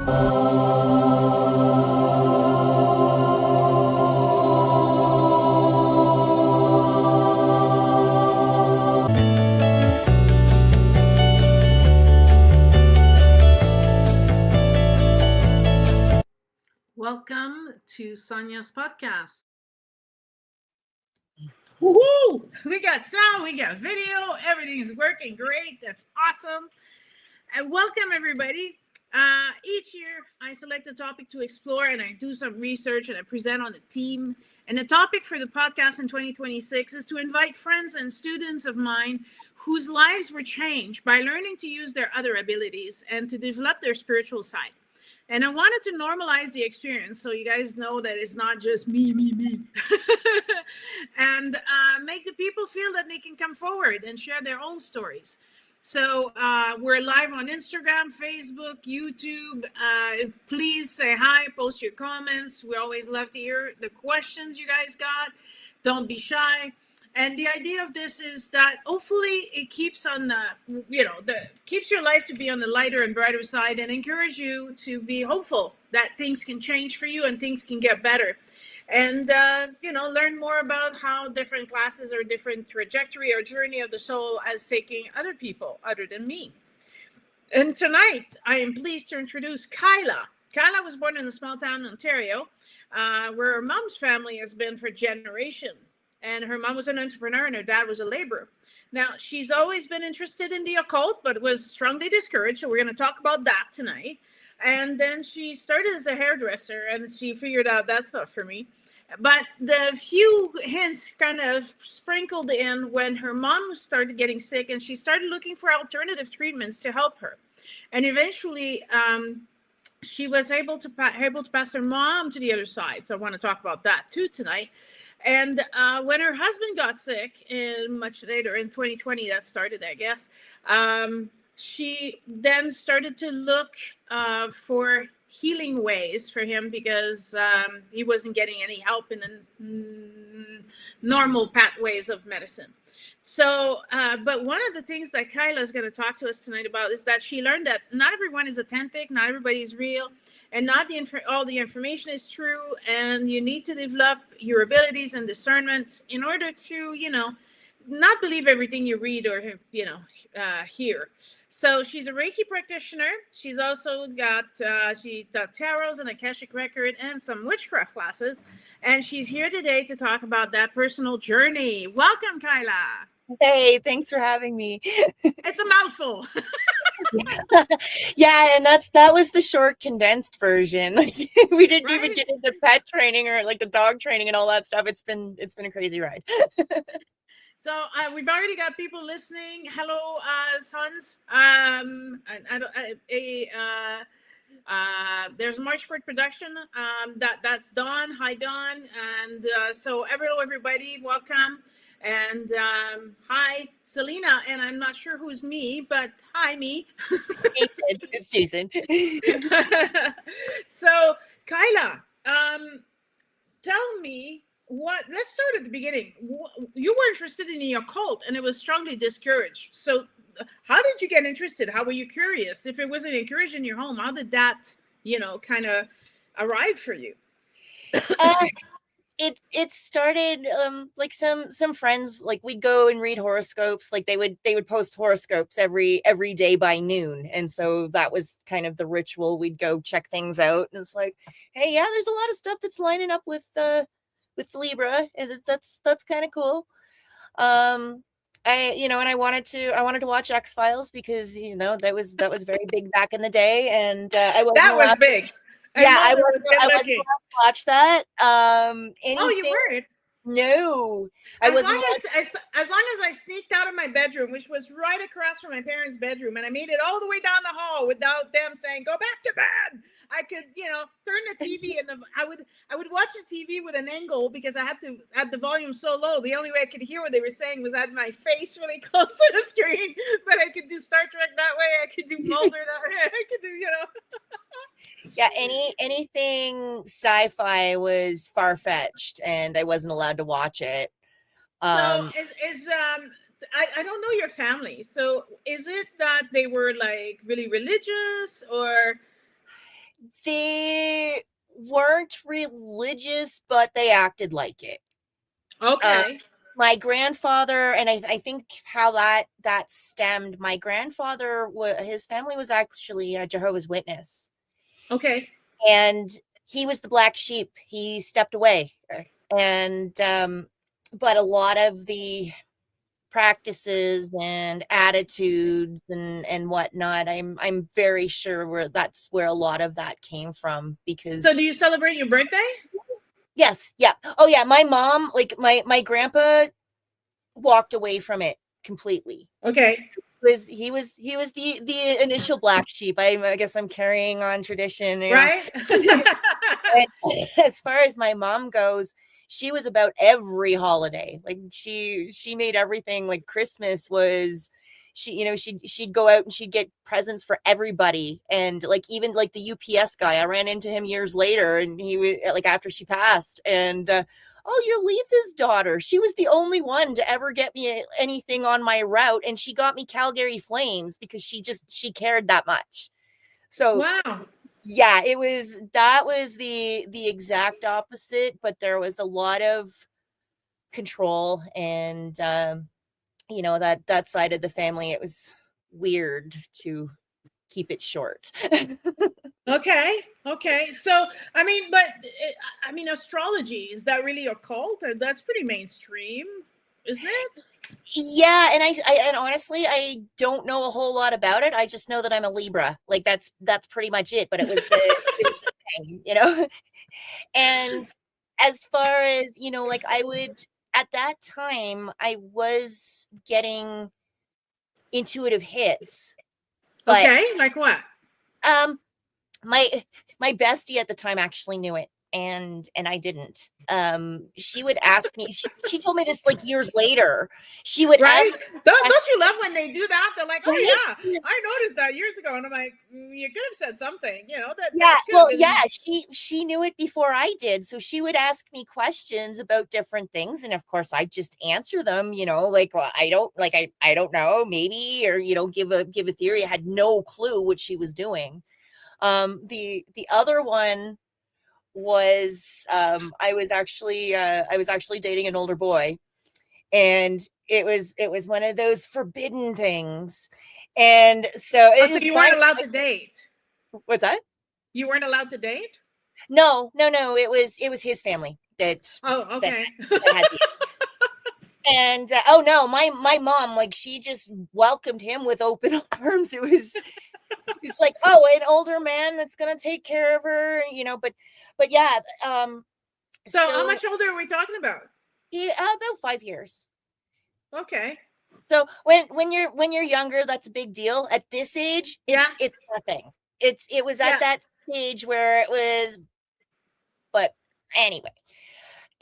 Welcome to Sonia's podcast. Woohoo! We got sound, we got video, everything's working great. That's awesome. And welcome, everybody. Each year, I select a topic to explore and I do some research and I present on the team. And the topic for the podcast in 2026 is to invite friends and students of mine whose lives were changed by learning to use their other abilities and to develop their spiritual side. And I wanted to normalize the experience so you guys know that it's not just me. And make the people feel that they can come forward and share their own stories. So we're live on Instagram, Facebook, YouTube. Please say hi, post your comments. We always love to hear the questions you guys got. Don't be shy. And the idea of this is that hopefully it keeps on keeps your life to be on the lighter and brighter side and encourage you to be hopeful that things can change for you and things can get better. And, learn more about how different classes or different trajectory or journey of the soul as taking other people other than me. And tonight I am pleased to introduce Kyla. Kyla was born in a small town in Ontario, where her mom's family has been for generations. And her mom was an entrepreneur and her dad was a laborer. Now, she's always been interested in the occult, but was strongly discouraged. So we're going to talk about that tonight. And then she started as a hairdresser and she figured out that's not for me. But the few hints kind of sprinkled in when her mom started getting sick and she started looking for alternative treatments to help her. And eventually, she was able to pass her mom to the other side. So I want to talk about that too tonight. And when her husband got sick much later in 2020, that started, I guess, she then started to look for healing ways for him because he wasn't getting any help in the normal pathways of medicine. So, but one of the things that Kyla is going to talk to us tonight about is that she learned that not everyone is authentic, not everybody is real, and not all the information is true. And you need to develop your abilities and discernment in order to, not believe everything you read or, hear. So she's a Reiki practitioner. She's also got, she got tarots and Akashic Record and some witchcraft classes. And she's here today to talk about that personal journey. Welcome, Kyla. Hey, thanks for having me. It's a mouthful. Yeah, and that was the short condensed version. We didn't even get into pet training or like the dog training and all that stuff. It's been a crazy ride. So we've already got people listening. Hello, sons. There's Marchford Production. That's Dawn. Hi, Dawn. And so hello, everybody. Welcome. And hi, Selena. And I'm not sure who's me, but hi, me. Jason. It's Jason. So, Kyla, tell me let's start at the beginning. You were interested in the occult and it was strongly discouraged. So how did you get interested? How were you curious? If it wasn't encouraged in your home, how did that, kind of arrive for you? It started like some friends, like we'd go and read horoscopes. Like they would post horoscopes every day by noon, and so that was kind of the ritual. We'd go check things out, and it's like, hey, yeah, there's a lot of stuff that's lining up with Libra, and that's kind of cool. And I wanted to watch X-Files because that was very big back in the day, and I wasn't that was big. I wasn't allowed to watch that. Oh, you weren't? No, I wasn't. As long as I sneaked out of my bedroom, which was right across from my parents' bedroom, and I made it all the way down the hall without them saying, "Go back to bed." I could, turn the TV and I would watch the TV with an angle because I had to have the volume so low. The only way I could hear what they were saying was at my face really close to the screen. But I could do Star Trek that way. I could do Mulder that way. I could do, Yeah, anything sci-fi was far-fetched, and I wasn't allowed to watch it. So I don't know your family. So is it that they were like really religious or? They weren't religious, but they acted like it. Okay. My grandfather, and I think how that stemmed. My grandfather, his family was actually a Jehovah's Witness, Okay. and he was the black sheep. He stepped away, and but a lot of the practices and attitudes and whatnot, I'm very sure that's where a lot of that came from. So Because do you celebrate your birthday? yes, yeah, oh yeah, my mom, like my grandpa walked away from it completely. Okay. He was the initial black sheep. I guess I'm carrying on tradition, you know. Right. And as far as my mom goes, she was about every holiday. Like she made everything. Like Christmas was, she'd go out and she'd get presents for everybody. And like even like the UPS guy, I ran into him years later, and he was like after she passed, and oh, you're Letha's daughter. She was the only one to ever get me anything on my route, and she got me Calgary Flames because she cared that much. So Wow. yeah, that was the exact opposite, but there was a lot of control, and that side of the family, it was weird, to keep it short. Okay. Okay. So, I mean, but I mean, astrology, is that really occult? That's pretty mainstream, isn't it? Yeah, and and honestly, I don't know a whole lot about it. I just know that I'm a Libra. Like that's pretty much it. But it was the thing, you know. And as far as, like I would, at that time, I was getting intuitive hits, but Okay. Like what? um my my bestie at the time actually knew it, and I didn't. She would ask me, she told me this like years later. She would ask Right? me Don't you questions, love when they do that? They're like, "Oh yeah, I noticed that years ago," and I'm like, "You could have said something, yeah, that could have well, been." yeah, she knew it before I did. So she would ask me questions about different things, and of course I just answer them, like, well, I don't know, maybe, or give a theory. I had no clue what she was doing. The other one was, I was actually dating an older boy, and it was one of those forbidden things. And so Oh, it so is you fine. weren't allowed to date? What's that? You weren't allowed to date? No, it was his family Oh, that okay. had the, and oh no, my mom, like, she just welcomed him with open arms. It's like, oh, an older man that's gonna take care of her, but yeah. So, how So much older are we talking about? yeah, about 5 years. Okay. So when you're younger, that's a big deal. At this age, Yeah. it's nothing. It was at Yeah. that stage where it was, but anyway.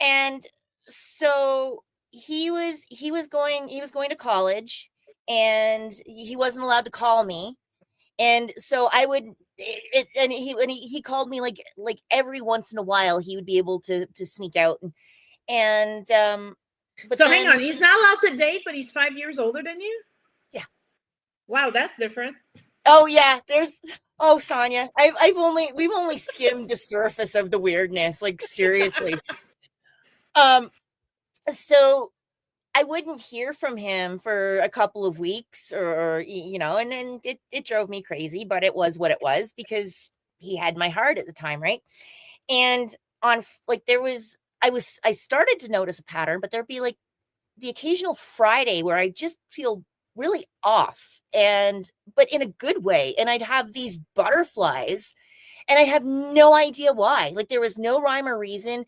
And so he was going to college, and he wasn't allowed to call me. And so I would and he called me like every once in a while. He would be able to sneak out, and but So, hang then on. He's not allowed to date, but he's 5 years older than you? yeah. Wow, that's different. Oh yeah, Sonia, we've only skimmed the surface of the weirdness, like seriously. Um so I wouldn't hear from him for a couple of weeks, and then it drove me crazy, but it was what it was, because he had my heart at the time, right? And like I started to notice a pattern, but there'd be like the occasional Friday where I just feel really off, but in a good way, and I'd have these butterflies, and I have no idea why. Like there was no rhyme or reason.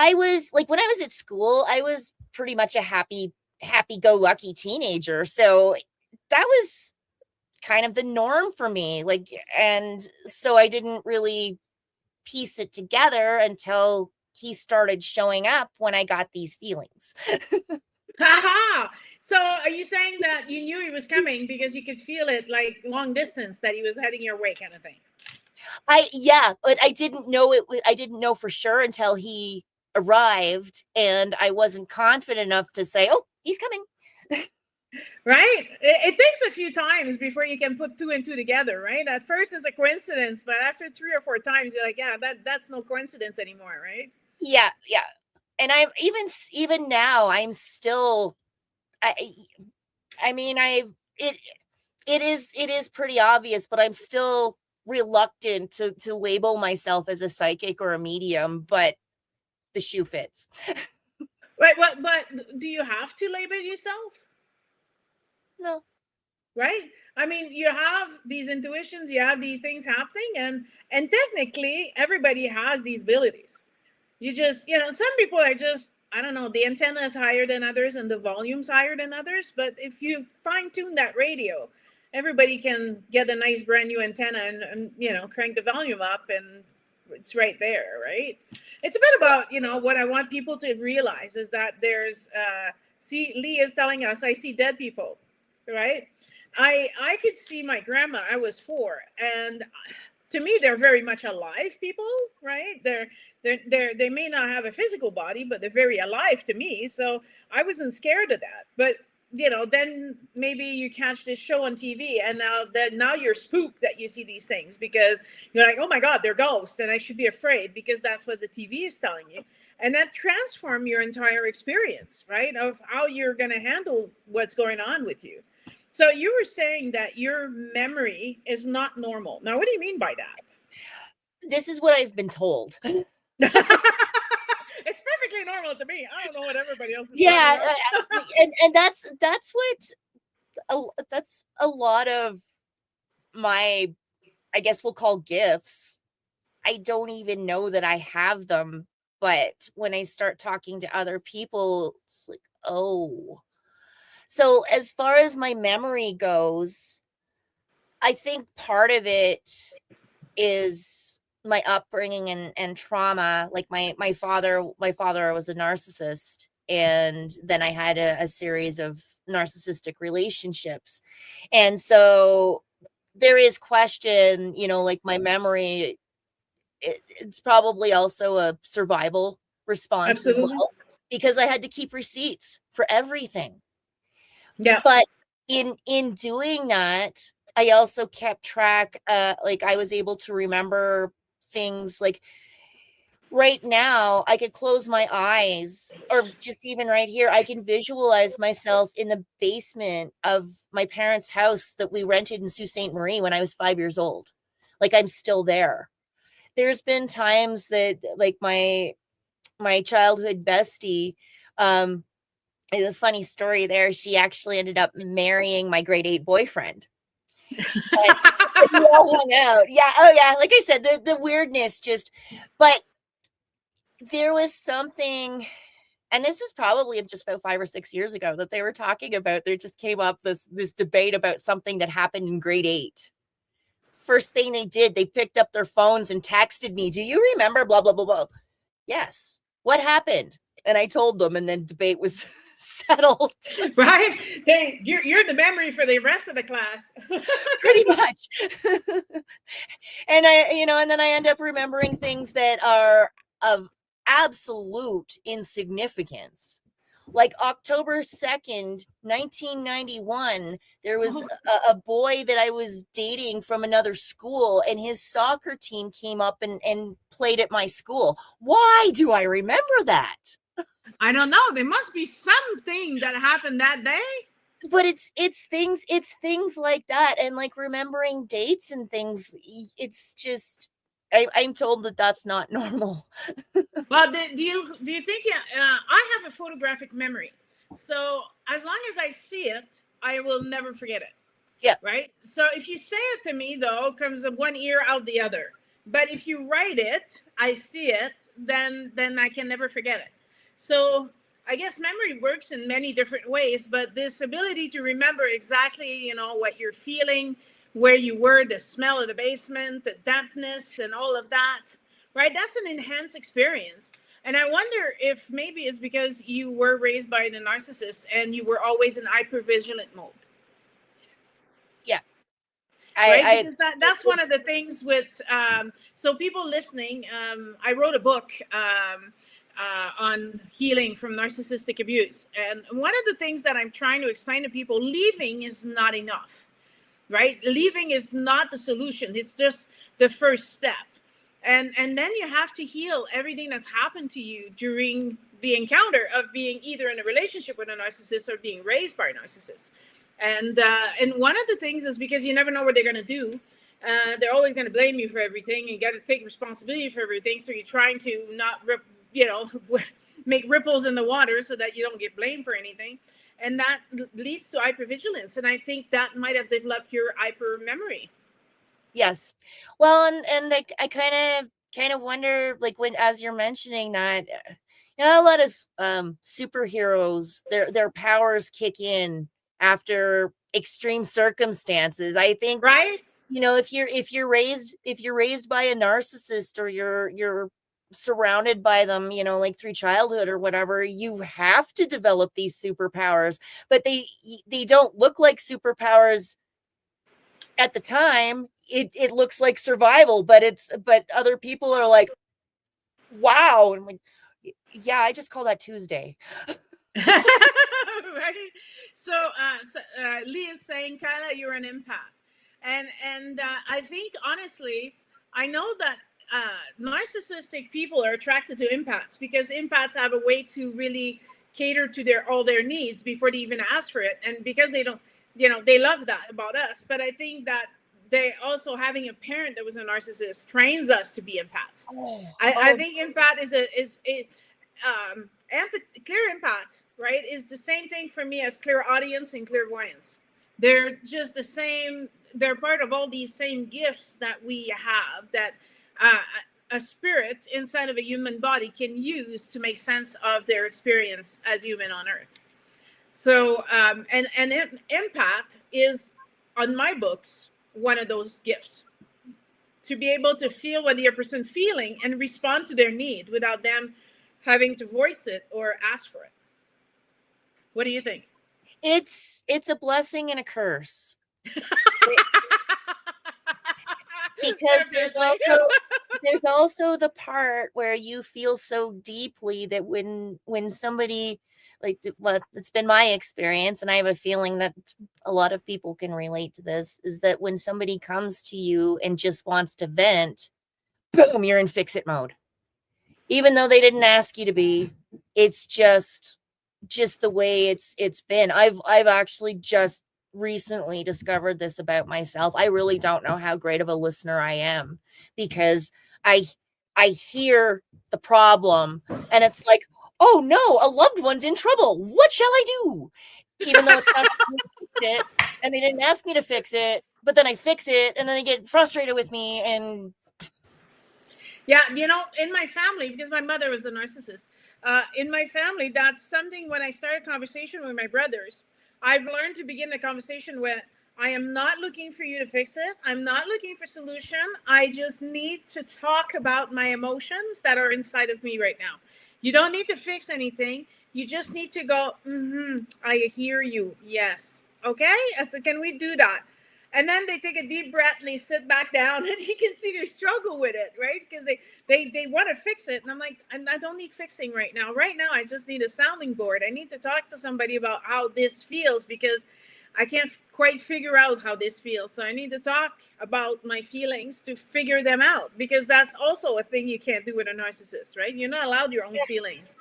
I was like, when I was at school, I was pretty much a happy-go-lucky teenager. So that was kind of the norm for me. Like, and so I didn't really piece it together until he started showing up when I got these feelings. Haha. So, are you saying that you knew he was coming because you could feel it, like long distance, that he was heading your way, kind of thing? Yeah, but I didn't know I didn't know for sure until he arrived, and I wasn't confident enough to say, "Oh, he's coming." Right? It takes a few times before you can put two and two together, right? At first it's a coincidence, but after 3 or 4 times, you're like, yeah, that's no coincidence anymore, right? Yeah, yeah. And I'm even now, I'm still, I, I mean, it, it is pretty obvious, but I'm still reluctant to label myself as a psychic or a medium, but the shoe fits. Right. But do you have to label yourself? No. Right? I mean, you have these intuitions, you have these things happening, and technically everybody has these abilities. You just, some people are just, I don't know, the antenna is higher than others and the volume's higher than others. But if you fine tune that radio, everybody can get a nice brand new antenna and crank the volume up, and it's right there, right? It's a bit about, what I want people to realize is that there's, see, Lee is telling us, I see dead people, right? I could see my grandma. I was 4, and to me they're very much alive people, right? They may not have a physical body, but they're very alive to me. So I wasn't scared of that. But then maybe you catch this show on TV, and now you're spooked that you see these things, because you're like, oh my god, they're ghosts, and I should be afraid because that's what the TV is telling you. And that transforms your entire experience, right, of how you're going to handle what's going on with you. So you were saying that your memory is not normal. Now, what do you mean by that? This is what I've been told. It's perfectly normal to me. I don't know what everybody else is. Yeah, and that's a lot of my, I guess we'll call gifts. I don't even know that I have them, but when I start talking to other people, it's like, oh. So as far as my memory goes, I think part of it is my upbringing and trauma. Like my father was a narcissist, and then I had a series of narcissistic relationships. And so there is question, like my memory, it's probably also a survival response as Absolutely. well, because I had to keep receipts for everything. Yeah. But in doing that, I also kept track, like I was able to remember things. Like right now, I could close my eyes, or just even right here, I can visualize myself in the basement of my parents' house that we rented in Sault Ste. Marie when I was 5 years old. Like I'm still there. There's been times that, like, my childhood bestie, a funny story there, she actually ended up marrying my grade 8 boyfriend. But we all hung out. Yeah, oh yeah, like I said, the weirdness just, but there was something, and this was probably just about 5 or 6 years ago, that they were talking about, there just came up this debate about something that happened in grade 8. First thing they did, they picked up their phones and texted me, "Do you remember blah blah blah blah?" Yes. What happened? And I told them, and then debate was settled. Right? Hey, you're the memory for the rest of the class. Pretty much. And and then I end up remembering things that are of absolute insignificance. Like October 2nd, 1991, there was a boy that I was dating from another school, and his soccer team came up and played at my school. Why do I remember that? I don't know. There must be something that happened that day. But it's things like that, and like remembering dates and things. It's just, I'm told that that's not normal. Well, do you think? I have a photographic memory, so as long as I see it, I will never forget it. Yeah. Right. So if you say it to me, though, comes one ear out the other. But if you write it, I see it, then I can never forget it. So I guess memory works in many different ways, but this ability to remember exactly, what you're feeling, where you were, the smell of the basement, the dampness, and all of that, right? That's an enhanced experience. And I wonder if maybe it's because you were raised by the narcissist and you were always in hypervigilant mode. Yeah. Right? Because that's one of the things with, so people listening, I wrote a book. on healing from narcissistic abuse. And one of the things that I'm trying to explain to people, leaving is not enough, right? Leaving is not the solution. It's just the first step. And then you have to heal everything that's happened to you during the encounter of being either in a relationship with a narcissist or being raised by a narcissist. And one of the things is because you never know what they're going to do. They're always going to blame you for everything, and you got to take responsibility for everything. So you're trying to not, make ripples in the water so that you don't get blamed for anything. And that leads to hypervigilance. And I think that might have developed your hyper memory. Yes. Well, and I kind of wonder, like, when, as you're mentioning that, a lot of superheroes, their powers kick in after extreme circumstances. I think, right? If you're raised by a narcissist, or you're surrounded by them, like through childhood or whatever, you have to develop these superpowers, but they don't look like superpowers at the time. It looks like survival, but other people are like, wow. And I'm like, yeah, I just call that Tuesday. Right. So Lee is saying, Kyla, you're an empath. And I think, honestly, I know that narcissistic people are attracted to empaths because empaths have a way to really cater to all their needs before they even ask for it. And because they don't, they love that about us. But I think that they also, having a parent that was a narcissist, trains us to be empaths. I think empath is clear empath, right, is the same thing for me as clairaudience and clairvoyance. They're just the same. They're part of all these same gifts that we have, that a spirit inside of a human body can use to make sense of their experience as human on earth. So and empath is, on my books, one of those gifts, to be able to feel what the other person feeling and respond to their need without them having to voice it or ask for it. What do you think? It's a blessing and a curse. Because there's also the part where you feel so deeply that when somebody, like, well, it's been my experience, and I have a feeling that a lot of people can relate to this, is that when somebody comes to you and just wants to vent, boom, you're in fix it mode. Even though they didn't ask you to be, it's just the way it's been. I've actually just recently discovered this about myself. I really don't know how great of a listener I am, because I hear the problem and it's like, oh no, a loved one's in trouble. What shall I do? Even though it's not fix it, and they didn't ask me to fix it, but then I fix it, and then they get frustrated with me. And yeah, in my family, because my mother was the narcissist, in my family, that's something. When I started conversation with my brothers, I've learned to begin the conversation with, I am not looking for you to fix it. I'm not looking for solution. I just need to talk about my emotions that are inside of me right now. You don't need to fix anything. You just need to go, I hear you. Yes. Okay. I said, can we do that? And then they take a deep breath and they sit back down, and you can see they struggle with it, right? Because they want to fix it. And I'm like, I don't need fixing right now. Right now, I just need a sounding board. I need to talk to somebody about how this feels, because I can't quite figure out how this feels. So I need to talk about my feelings to figure them out, because that's also a thing you can't do with a narcissist, right? You're not allowed your own feelings.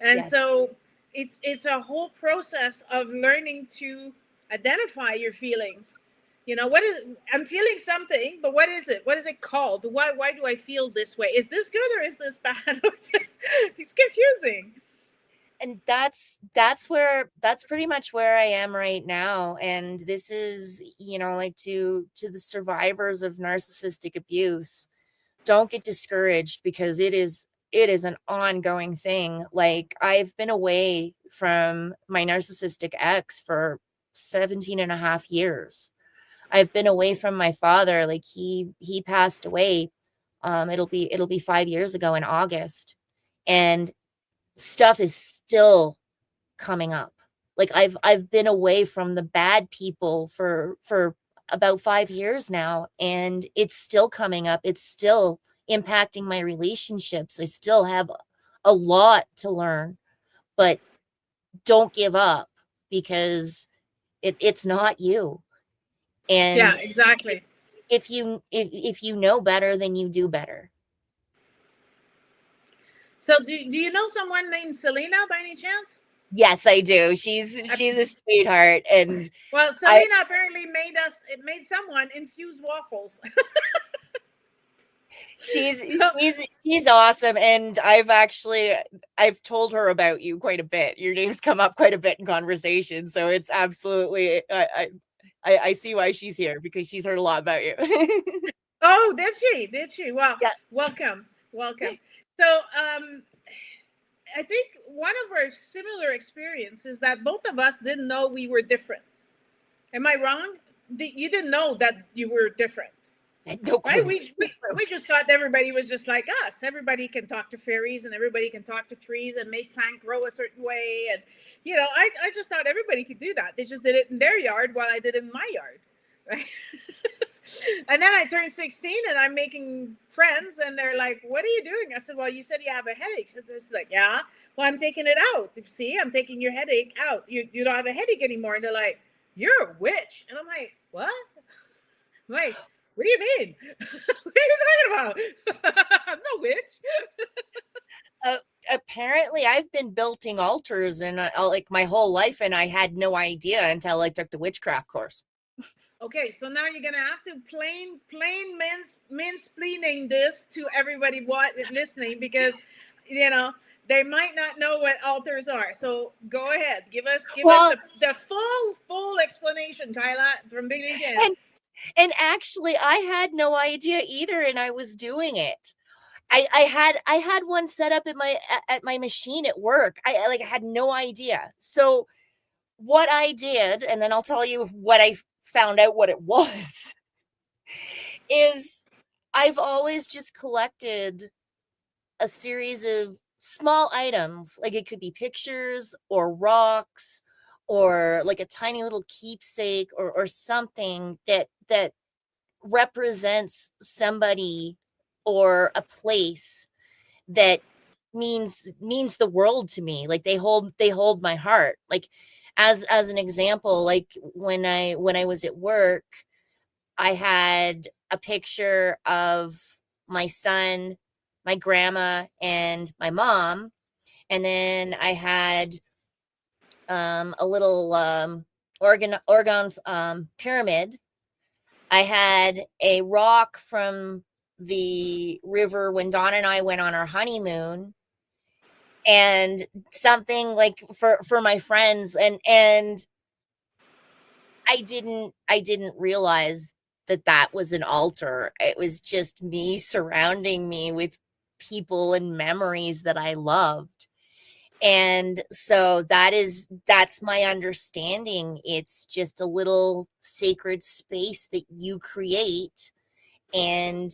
And so it's a whole process of learning to identify your feelings. What is, I'm feeling something, but what is it? What is it called? Why do I feel this way? Is this good or is this bad? It's confusing. And that's pretty much where I am right now. And this is, like, to the survivors of narcissistic abuse, don't get discouraged, because it is an ongoing thing. Like, I've been away from my narcissistic ex for 17 and a half years. I've been away from my father. Like, he passed away. It'll be 5 years ago in August, and stuff is still coming up. Like, I've been away from the bad people for about 5 years now, and it's still coming up. It's still impacting my relationships. I still have a lot to learn, but don't give up, because it's not you. And Yeah, exactly. if you know better, then you do better. So do you know someone named Selena by any chance? Yes, I do. She's a sweetheart, and Well, I Selena apparently made someone infuse waffles. she's So, she's awesome, and I've told her about you quite a bit. Your name's come up quite a bit in conversation, so it's absolutely I see why she's here, because she's heard a lot about you. oh, did she? Did she? Well, Yeah. welcome, welcome. So, I think one of our similar experiences that both of us didn't know we were different. Am I wrong? You didn't know that you were different. No clue. Right? We just thought everybody was just like us. Everybody can talk to fairies and everybody can talk to trees and make plant grow a certain way. And, I just thought everybody could do that. They just did it in their yard while I did it in my yard. Right. And then I turned 16 and I'm making friends and they're like, what are you doing? I said, well, you said you have a headache. It's like, yeah, well, I'm taking it out. See, I'm taking your headache out. You don't have a headache anymore. And they're like, you're a witch. And I'm like, what? I'm like, what do you mean? What are you talking about? I'm no witch. Apparently I've been building altars and like my whole life, and I had no idea until I took the witchcraft course. Okay, so now you're gonna have to plain mansplaining this to everybody listening, because they might not know what altars are. So go ahead, give us the full explanation, Kyla, from beginning to end. And actually, I had no idea either, and I was doing it. I had one set up at my machine at work. I had no idea. So what I did, and then I'll tell you what I found out what it was, is I've always just collected a series of small items. Like it could be pictures or rocks or like a tiny little keepsake or something that represents somebody or a place that means the world to me. Like they hold my heart. Like as an example, like when I was at work, I had a picture of my son, my grandma, and my mom, and then I had a little organ pyramid. I had a rock from the river when Dawn and I went on our honeymoon, and something like for my friends, and I didn't realize that was an altar. It was just me surrounding me with people and memories that I loved. And so that's my understanding. It's just a little sacred space that you create, and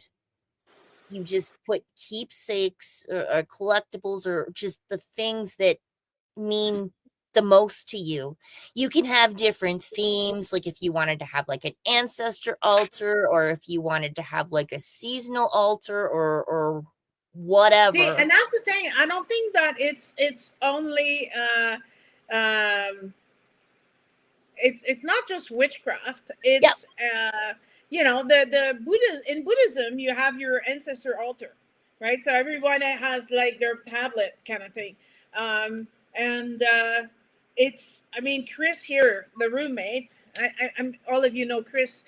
you just put keepsakes or collectibles or just the things that mean the most to you. You can have different themes, like if you wanted to have like an ancestor altar, or if you wanted to have like a seasonal altar or whatever. See, and that's the thing. I don't think that it's only it's not just witchcraft. It's the Buddhism you have your ancestor altar, right? So everyone has like their tablet kind of thing. And it's, I mean, Chris here, the roommate, I'm all of you know Chris.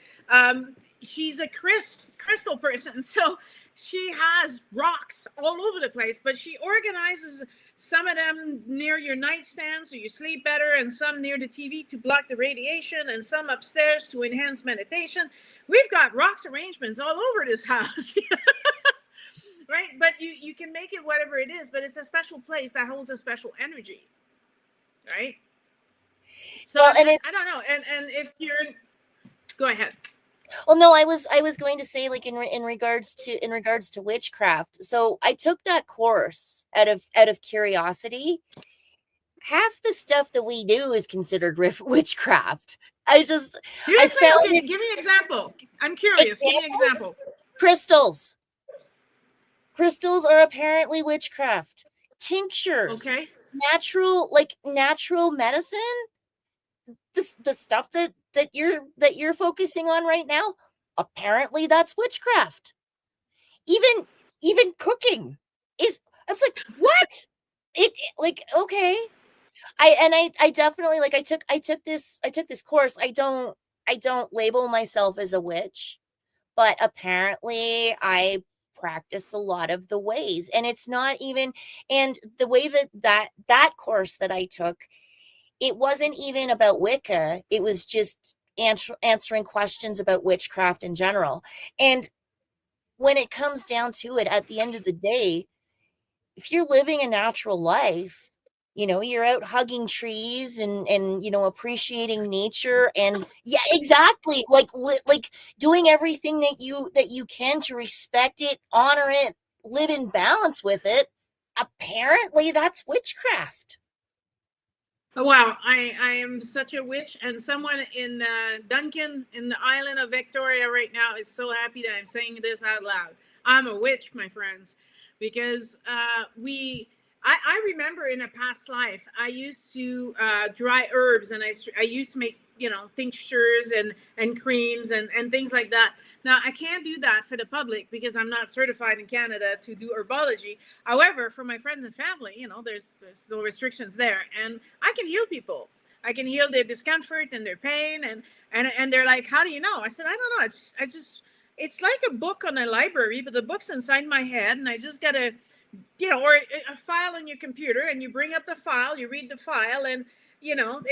She's a crystal person, so she has rocks all over the place, but she organizes some of them near your nightstand so you sleep better, and some near the TV to block the radiation, and some upstairs to enhance meditation. We've got rocks arrangements all over this house. Right? But you can make it whatever it is, but it's a special place that holds a special energy. Right? So well, I don't know. And if you're, go ahead. Well, no, I was going to say, like in regards to witchcraft. So I took that course out of curiosity. Half the stuff that we do is considered witchcraft. Seriously? I found okay, give me an example. I'm curious. Give me an example. Crystals. Crystals are apparently witchcraft. tinctures, Okay. natural medicine, the stuff that you're focusing on right now, apparently that's witchcraft. Even cooking is, I was like, what? Like, okay. I definitely, like, I took this course. I don't label myself as a witch, but apparently I practice a lot of the ways, and it's not even, and the way that course that I took, it wasn't even about Wicca. It was just answering questions about witchcraft in general. And when it comes down to it, at the end of the day, if you're living a natural life, you're out hugging trees and appreciating nature, and yeah, exactly, like doing everything that you can to respect it, honor it, live in balance with it. Apparently that's witchcraft. Oh, wow, I am such a witch, and someone in Duncan in the island of Victoria right now is so happy that I'm saying this out loud. I'm a witch, my friends, because I remember in a past life I used to dry herbs, and I used to make tinctures and creams and things like that. Now I can't do that for the public because I'm not certified in Canada to do herbology. However, for my friends and family, there's no restrictions there, and I can heal people. I can heal their discomfort and their pain, and they're like, "How do you know?" I said, "I don't know. It's like a book on a library, but the book's inside my head, and I just gotta, or a file on your computer, and you bring up the file, you read the file, and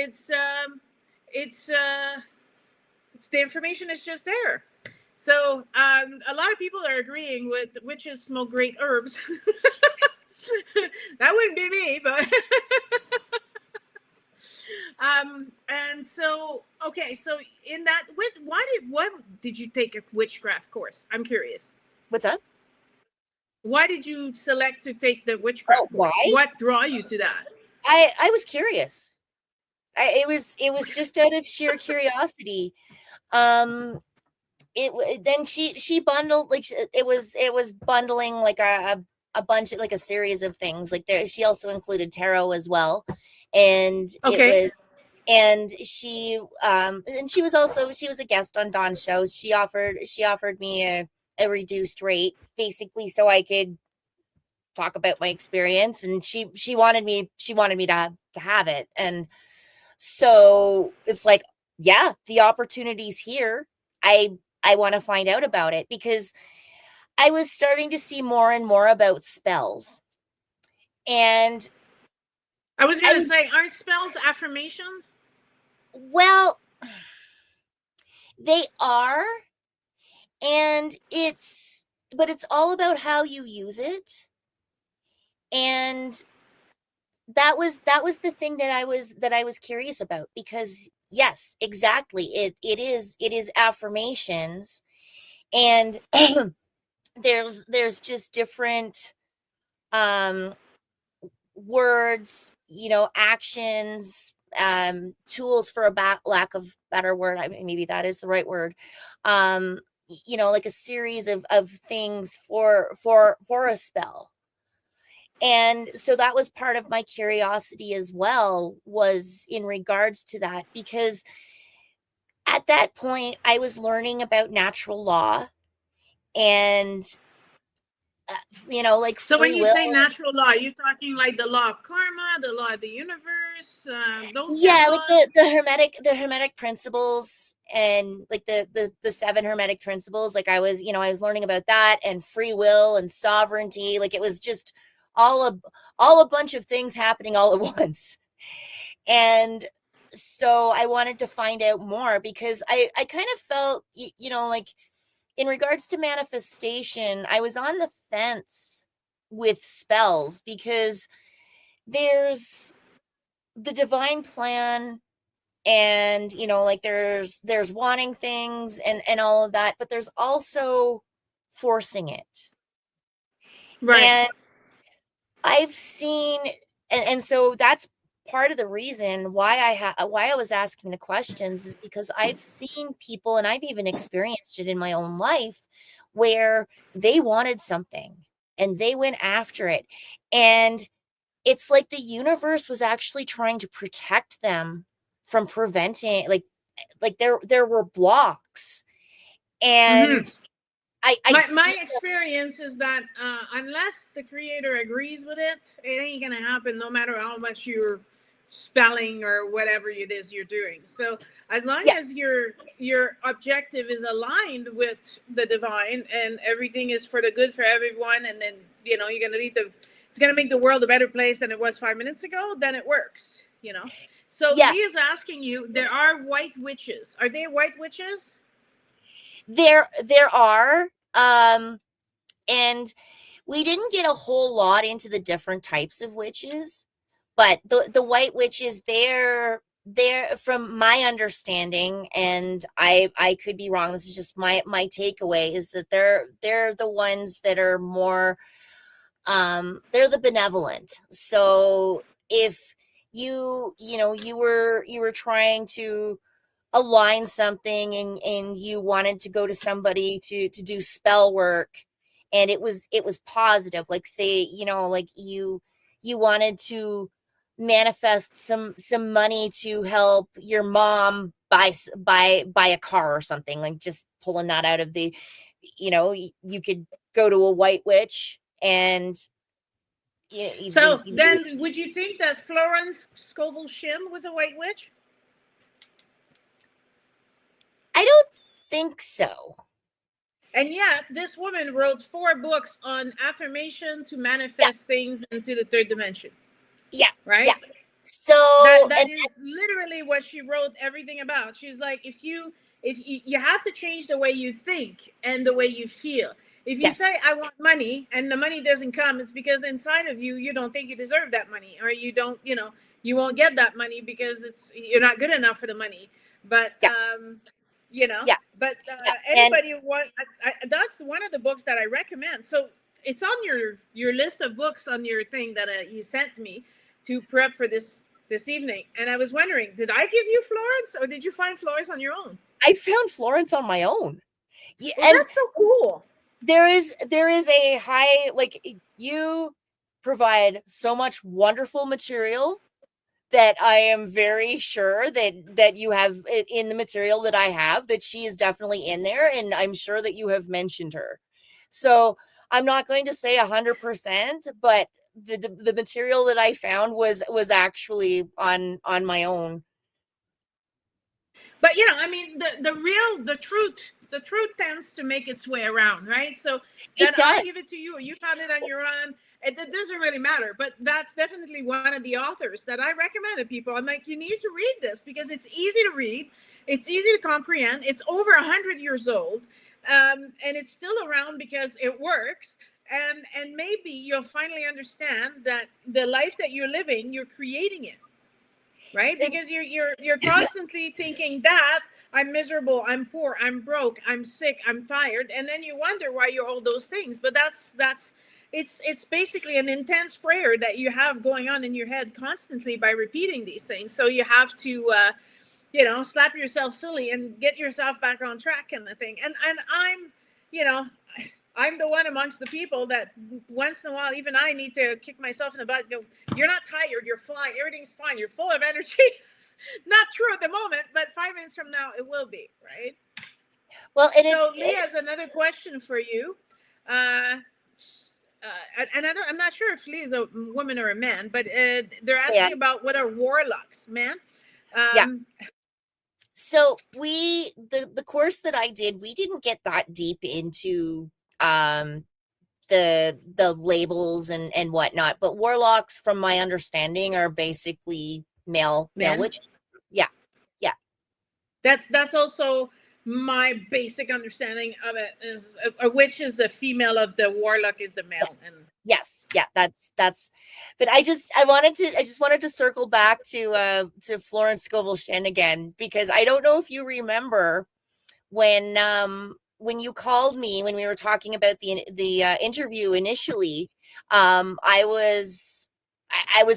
it's the information is just there." So a lot of people are agreeing with witches smoke great herbs. That wouldn't be me, but and so okay, so in that, what did you take a witchcraft course? I'm curious. What's that? Why did you select to take the witchcraft Why? course? What draw you to that? I was curious. It was just out of sheer curiosity. Then she bundled, like, it was bundling like a bunch of, like, a series of things. Like, she also included tarot as well, and it Okay. was, and she was a guest on Dawn's show. She offered me a reduced rate, basically, so I could talk about my experience, and she wanted me to have it. And so it's like, yeah, the opportunity's here. I want to find out about it, because I was starting to see more and more about spells. And I was I gonna was, say, aren't spells affirmation? well, they are, and but it's all about how you use it. And that was the thing that I was curious about, because yes, exactly, it is affirmations. And there's just different um words, actions, tools, for a lack of better word. I mean, maybe that is the right word. Like a series of things for a spell. And so that was part of my curiosity as well, was in regards to that, because at that point I was learning about natural law, and like So when free you say will. natural law, you're talking like the law of karma, the law of the universe, those kind of Yeah, like laws. the hermetic principles, and like the seven hermetic principles. Like, I was learning about that, and free will and sovereignty. Like, it was just all a bunch of things happening all at once. And so I wanted to find out more, because I kind of felt, like, in regards to manifestation, I was on the fence with spells, because there's the divine plan, and like, there's wanting things and all of that, but there's also forcing it. Right. And I've seen, and so that's part of the reason why I was asking the questions, is because I've seen people, and I've even experienced it in my own life, where they wanted something and they went after it, and it's like the universe was actually trying to protect them from preventing, like there were blocks. Mm-hmm. And I My see. experience is that unless the creator agrees with it, it ain't gonna happen. No matter how much you're spelling or whatever it is you're doing. So as long Yeah, as your objective is aligned with the divine and everything is for the good for everyone, and then you're gonna leave it's gonna make the world a better place than it was 5 minutes ago. Then it works. So yeah, Lee is asking you. There are white witches. Are they white witches? there are. And we didn't get a whole lot into the different types of witches, but the white witches, they're from my understanding, and I could be wrong, this is just my takeaway, is that they're the ones that are more, they're the benevolent. So if you were trying to align something, and you wanted to go to somebody to do spell work, and it was positive, like, say, like, you wanted to manifest some money to help your mom buy a car or something, like, just pulling that out of the, you could go to a white witch, and So then, would you think that Florence Scovel Shinn was a white witch? I don't think so. And yet, this woman wrote 4 books on affirmation to Yeah, manifest things into the third dimension, yeah, right? yeah. So, That and is literally what she wrote everything about. She's like, if you have to change the way you think and the way you feel. If you yes, say I want money and the money doesn't come, it's because inside of you don't think you deserve that money, or you don't, you won't get that money because you're not good enough for the money. But yeah, you know, yeah, but yeah, and anybody who wants, that's one of the books that I recommend. So it's on your list of books on your thing that you sent me to prep for this evening. And I was wondering, did I give you Florence, or did you find Florence on your own? I found Florence on my own. Yeah, Well, and that's so cool. there is a high, like, you provide so much wonderful material that I am very sure that you have it in the material that I have, that she is definitely in there, and I'm sure that you have mentioned her. So I'm not going to say 100%, but the material that I found was actually on my own. But I mean, the truth tends to make its way around, right? So It that I give does. it to you, or you found it on your own, it doesn't really matter. But that's definitely one of the authors that I recommend to people. I'm like, you need to read this because it's easy to read, it's easy to comprehend. It's over 100 years old, and it's still around because it works. And maybe you'll finally understand that the life that you're living, you're creating it, right? And Because you're constantly thinking that I'm miserable, I'm poor, I'm broke, I'm sick, I'm tired, and then you wonder why you're all those things. But that's it's basically an intense prayer that you have going on in your head constantly by repeating these things. So you have to slap yourself silly and get yourself back on track, and the thing. And I'm you know I'm the one amongst the people that once in a while, even I need to kick myself in the butt. You're not tired. You're fine. Everything's fine. You're full of energy. Not true at the moment, but 5 minutes from now, it will be, right? well, and So Lee has another question for you. Uh, and I'm not sure if Lee is a woman or a man, but they're yeah, asking about what are warlocks, man. yeah. Um, So the course that I did, we didn't get that deep into um the labels and whatnot, but warlocks, from my understanding, are basically male man, witches. Yeah, yeah, that's also my basic understanding of it. Is a witch is the female of the warlock is the yeah. male, and Yes, yeah, that's but I just wanted to circle back to Florence Scovel Shinn again, because I don't know if you remember when you called me, when we were talking about the interview initially. I was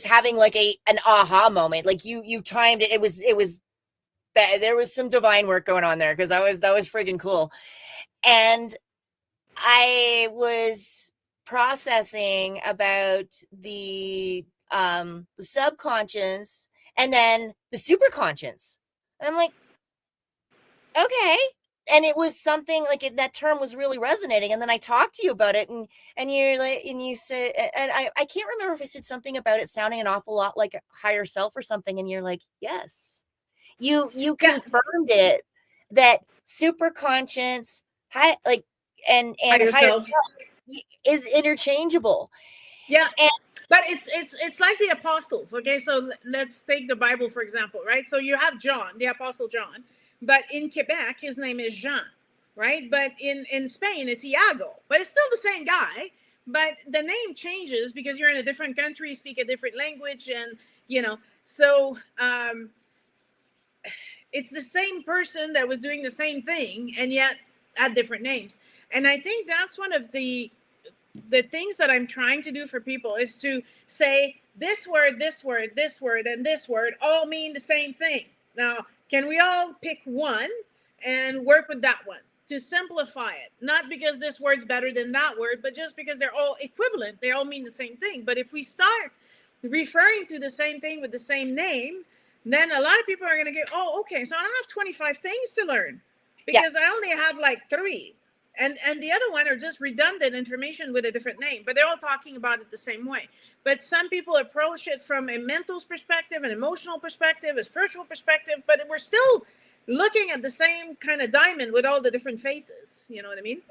having like an aha moment, like you timed it. It was that there was some divine work going on there, because that was freaking cool. And I was processing about the the subconscious, and then the superconscious. And I'm like, okay. And it was something like that term was really resonating. And then I talked to you about it, and you're like, and you said, and I can't remember if I said something about it sounding an awful lot like a higher self or something. And you're like, yes, you confirmed it, that superconscious, high, like, and higher self is interchangeable. Yeah. But it's like the apostles. Okay, so let's take the Bible for example, right? So you have John, the apostle John, but in Quebec his name is Jean, right? But in Spain it's Iago, but it's still the same guy, but the name changes because you're in a different country, speak a different language, and so it's the same person that was doing the same thing and yet had different names. And I think that's one of the things that I'm trying to do for people is to say this word, this word, this word, and this word all mean the same thing. Now, can we all pick one and work with that one to simplify it? Not because this word's better than that word, but just because they're all equivalent. They all mean the same thing. But if we start referring to the same thing with the same name, then a lot of people are going to get, oh, okay, so I don't have 25 things to learn because I only have like 3. And the other one are just redundant information with a different name, but they're all talking about it the same way. But some people approach it from a mental perspective, an emotional perspective, a spiritual perspective, but we're still looking at the same kind of diamond with all the different faces. You know what I mean?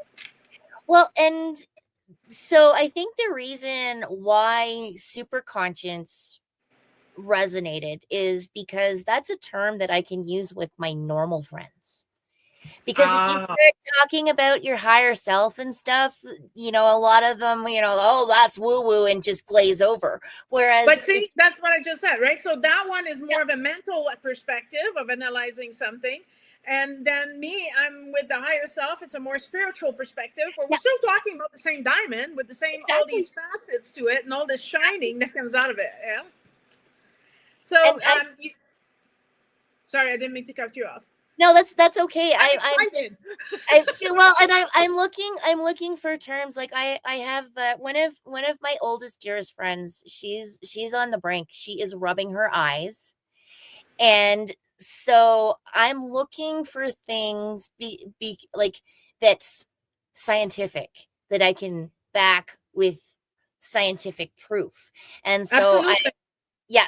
Well, and so I think the reason why superconscious resonated is because that's a term that I can use with my normal friends. Because if you start talking about your higher self and stuff, a lot of them, oh, that's woo woo, and just glaze over. Whereas, but see, that's what I just said, right? So that one is more of a mental perspective of analyzing something. And then me, I'm with the higher self. It's a more spiritual perspective, where we're still talking about the same diamond with the same, all these facets to it and all this shining that comes out of it. Yeah. So, sorry, I didn't mean to cut you off. No, that's okay. I'm looking for terms. Like I have one of my oldest, dearest friends. She's on the brink. She is rubbing her eyes, and so I'm looking for things be like that's scientific, that I can back with scientific proof. And so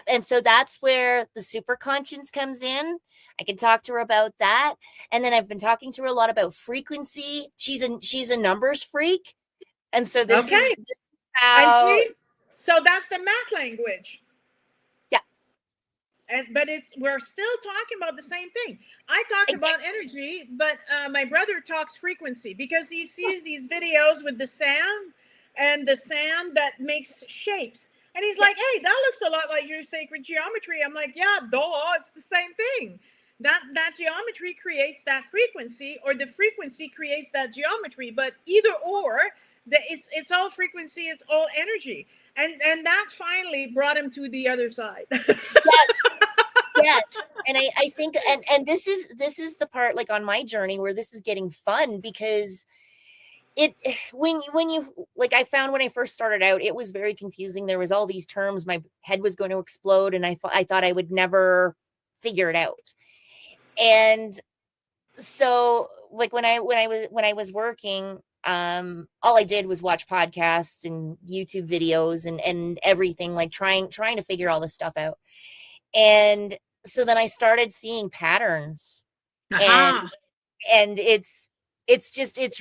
and so that's where the superconscious comes in. I can talk to her about that. And then I've been talking to her a lot about frequency. She's a numbers freak. And so this is how... I see. So that's the math language. Yeah. But we're still talking about the same thing. I talk about energy, but my brother talks frequency because he sees these videos with the sound and the sound that makes shapes. And he's like, hey, that looks a lot like your sacred geometry. I'm like, yeah, duh, it's the same thing. That geometry creates that frequency, or the frequency creates that geometry. But either or, it's all frequency, it's all energy. And that finally brought him to the other side. Yes. And I think, and this is the part, like, on my journey where this is getting fun, because when you like, I found when I first started out, it was very confusing. There was all these terms, my head was going to explode, and I thought I would never figure it out. And so, like, when I was working, all I did was watch podcasts and YouTube videos and everything, like trying to figure all this stuff out. And so then I started seeing patterns, and it's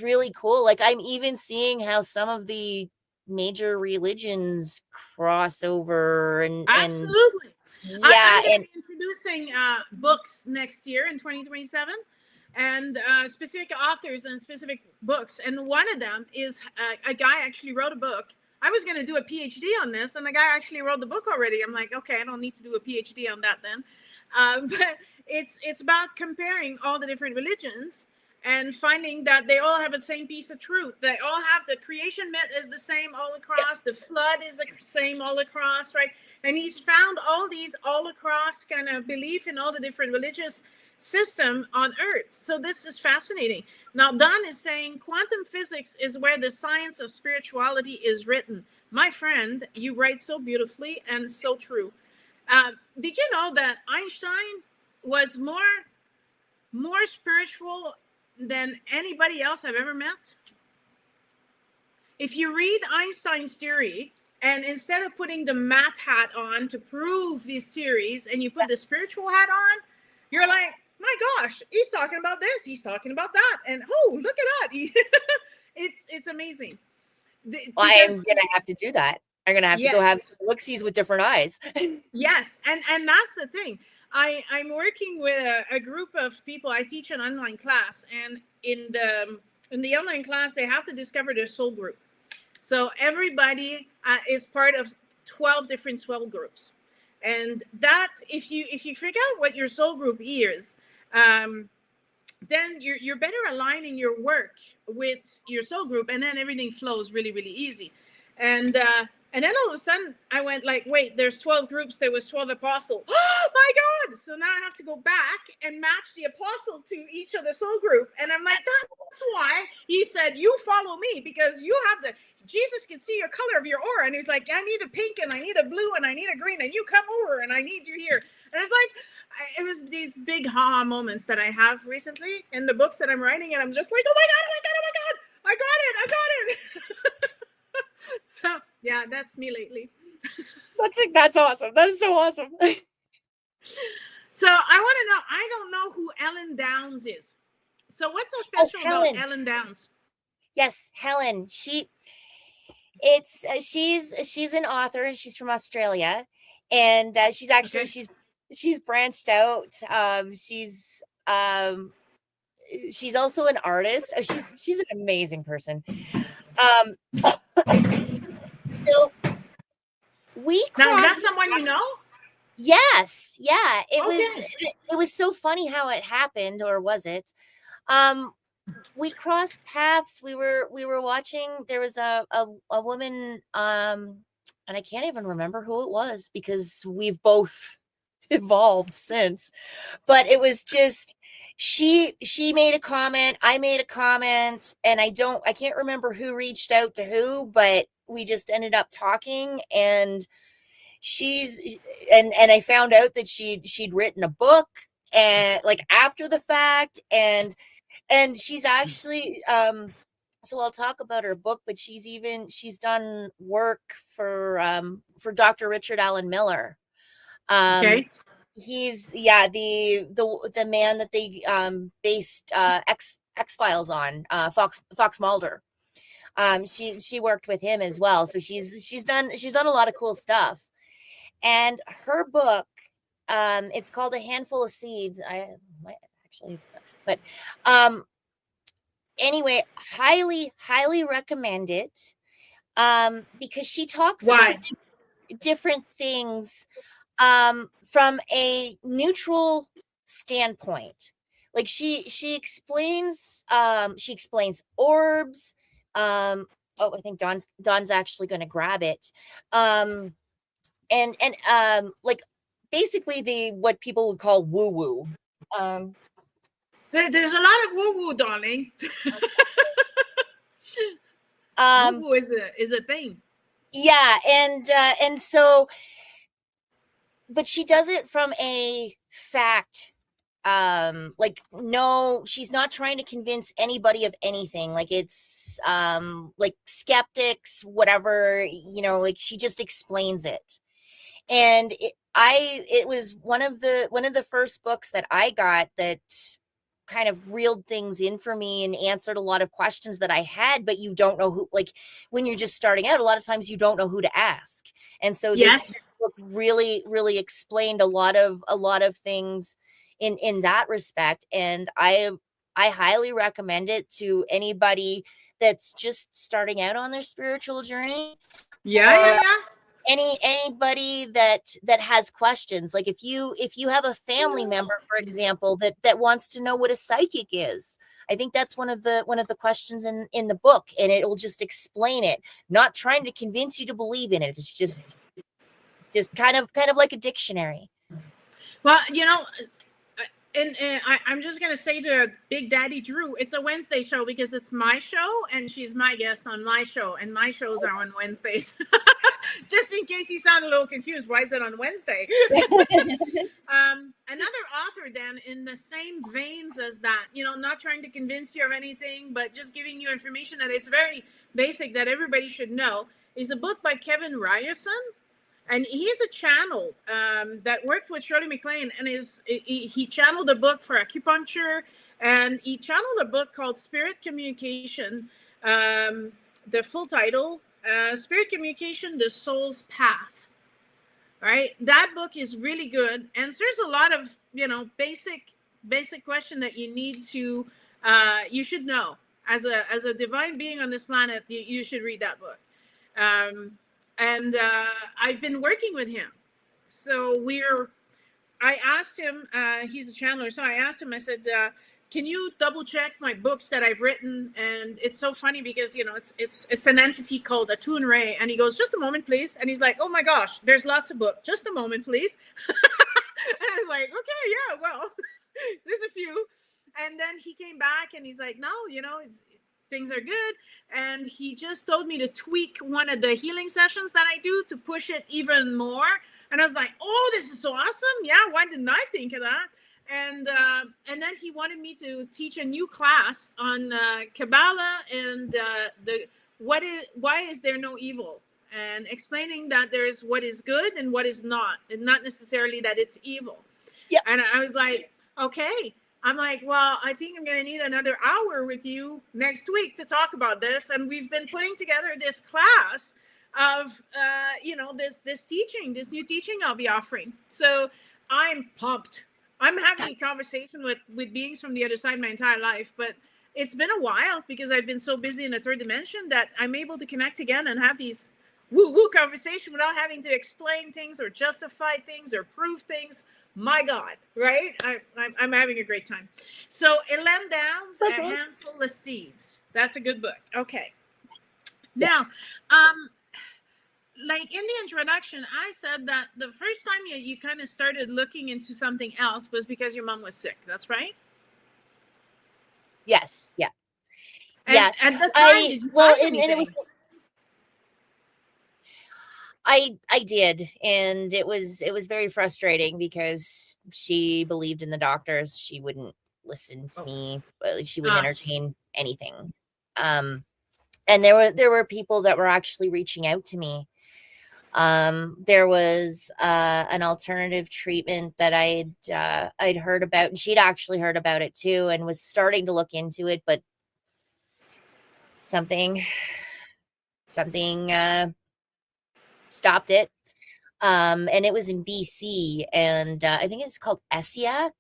really cool. Like, I'm even seeing how some of the major religions cross over, and absolutely. Yeah, I'm introducing books next year in 2027, and specific authors and specific books. And one of them is a guy actually wrote a book. I was going to do a PhD on this, and the guy actually wrote the book already. I'm like, okay, I don't need to do a PhD on that then. But it's about comparing all the different religions and finding that they all have the same piece of truth. They all have the creation myth is the same all across. The flood is the same all across, right? And he's found all these all across kind of belief in all the different religious system on Earth. So this is fascinating. Now, Don is saying quantum physics is where the science of spirituality is written. my friend, you write so beautifully and so true. Did you know that Einstein was more spiritual than anybody else I've ever met? If you read Einstein's theory, and instead of putting the math hat on to prove these theories, and you put the spiritual hat on, you're like, my gosh, he's talking about this, he's talking about that, and oh, look at that. It's amazing. Well, I'm gonna have to do that. I'm gonna have to go have some look-sees with different eyes. Yes, and that's the thing. I'm working with a group of people. I teach an online class, and in the online class, they have to discover their soul group. So everybody is part of 12 different soul groups, and that if you figure out what your soul group is, then you're better aligning your work with your soul group, and then everything flows really, really easy. And then all of a sudden I went like, wait, there's 12 groups, there was 12 apostles. Oh my God. So now I have to go back and match the apostle to each of the soul group. And I'm like, that's why he said, you follow me, because you have Jesus can see your color of your aura. And he's like, I need a pink and I need a blue and I need a green, and you come over and I need you here. And it's like, it was these big ha moments that I have recently in the books that I'm writing. And I'm just like, oh my God, oh my God, oh my God. I got it. So yeah, that's me lately. That's awesome. That is so awesome. So I want to know, I don't know who Ellen Downs is. So what's so special about Ellen Downs? Yes, Helen. She's an author, and she's from Australia, and she's actually she's branched out. She's also an artist. She's an amazing person. So we now, is that someone you know? Yes, yeah. It was so funny how it happened, or was it? We crossed paths. We were watching. There was a woman, and I can't even remember who it was because we've both evolved since. But it was just she made a comment, I made a comment, and I can't remember who reached out to who, but we just ended up talking, and I found out that she'd written a book, and like after the fact, and she's actually so I'll talk about her book, but she's done work for Dr. Richard Allen Miller. Okay. He's the man that they based X-Files on, Fox Mulder. She worked with him as well, so she's done a lot of cool stuff. And her book, it's called A Handful of Seeds. I might actually, but anyway, highly recommend it, because she talks about different things from a neutral standpoint. Like she explains orbs. I think Don's actually going to grab it. And like basically what people would call woo woo. There's a lot of woo woo, darling. Woo woo is a thing. Yeah, and so, but she does it from a fact. Like, no, she's not trying to convince anybody of anything. Like, it's like skeptics, whatever, like she just explains it. And it was one of the first books that I got that kind of reeled things in for me and answered a lot of questions that I had, but you don't know who, like when you're just starting out, a lot of times you don't know who to ask. And so this book really, really explained a lot of things in that respect. And I highly recommend it to anybody that's just starting out on their spiritual journey. Yeah. Anybody that has questions, like if you have a family member, for example, that wants to know what a psychic is, I think that's one of the questions in the book, and it will just explain it, not trying to convince you to believe in it. It's just kind of like a dictionary. Well, And I'm just gonna say to Big Daddy Drew, it's a Wednesday show because it's my show and she's my guest on my show, and my shows are on Wednesdays. Just in case you sound a little confused, why is it on Wednesday? Another author, then, in the same veins as that, you know, not trying to convince you of anything, but just giving you information that is very basic that everybody should know, is a book by Kevin Ryerson. And he's a channel that worked with Shirley MacLaine, and he channeled a book for acupuncture, and he channeled a book called Spirit Communication. The full title, Spirit Communication: The Soul's Path. Right, that book is really good, answers a lot of, you know, basic question that you need to you should know as a divine being on this planet. You should read that book. And I've been working with him. So I asked him, he's the channeler. So I asked him, I said, can you double check my books that I've written? And it's so funny because, you know, it's an entity called Atun Ray. And he goes, just a moment, please. And he's like, oh my gosh, there's lots of books. Just a moment, please. And I was like, okay, yeah, well, there's a few. And then he came back and he's like, no, you know, things are good. And he just told me to tweak one of the healing sessions that I do to push it even more. And I was like, oh, this is so awesome. Yeah, why didn't I think of that? And then he wanted me to teach a new class on Kabbalah and why is there no evil, and explaining that there's what is good and what is not, and not necessarily that it's evil. Yeah. And I was like, okay. I'm like, well, I think I'm going to need another hour with you next week to talk about this. And we've been putting together this class of, you know, this new teaching I'll be offering. So I'm pumped. I'm having a conversation with beings from the other side my entire life, but it's been a while because I've been so busy in the third dimension that I'm able to connect again and have these woo-woo conversations without having to explain things or justify things or prove things. My God, right? I'm having a great time. So Ellen Downs, That's A awesome. Handful of Seeds. That's a good book. Okay. Now, like in the introduction, I said that the first time you kind of started looking into something else was because your mom was sick. That's right? Yes. Yeah. And yeah. At the time, and it was. I did, and it was very frustrating because she believed in the doctors. She wouldn't listen to me. She wouldn't entertain anything. And there were people that were actually reaching out to me. There was an alternative treatment that I'd heard about, and she'd actually heard about it too, and was starting to look into it, but something stopped it. And it was in BC, and I think it's called ESIAC.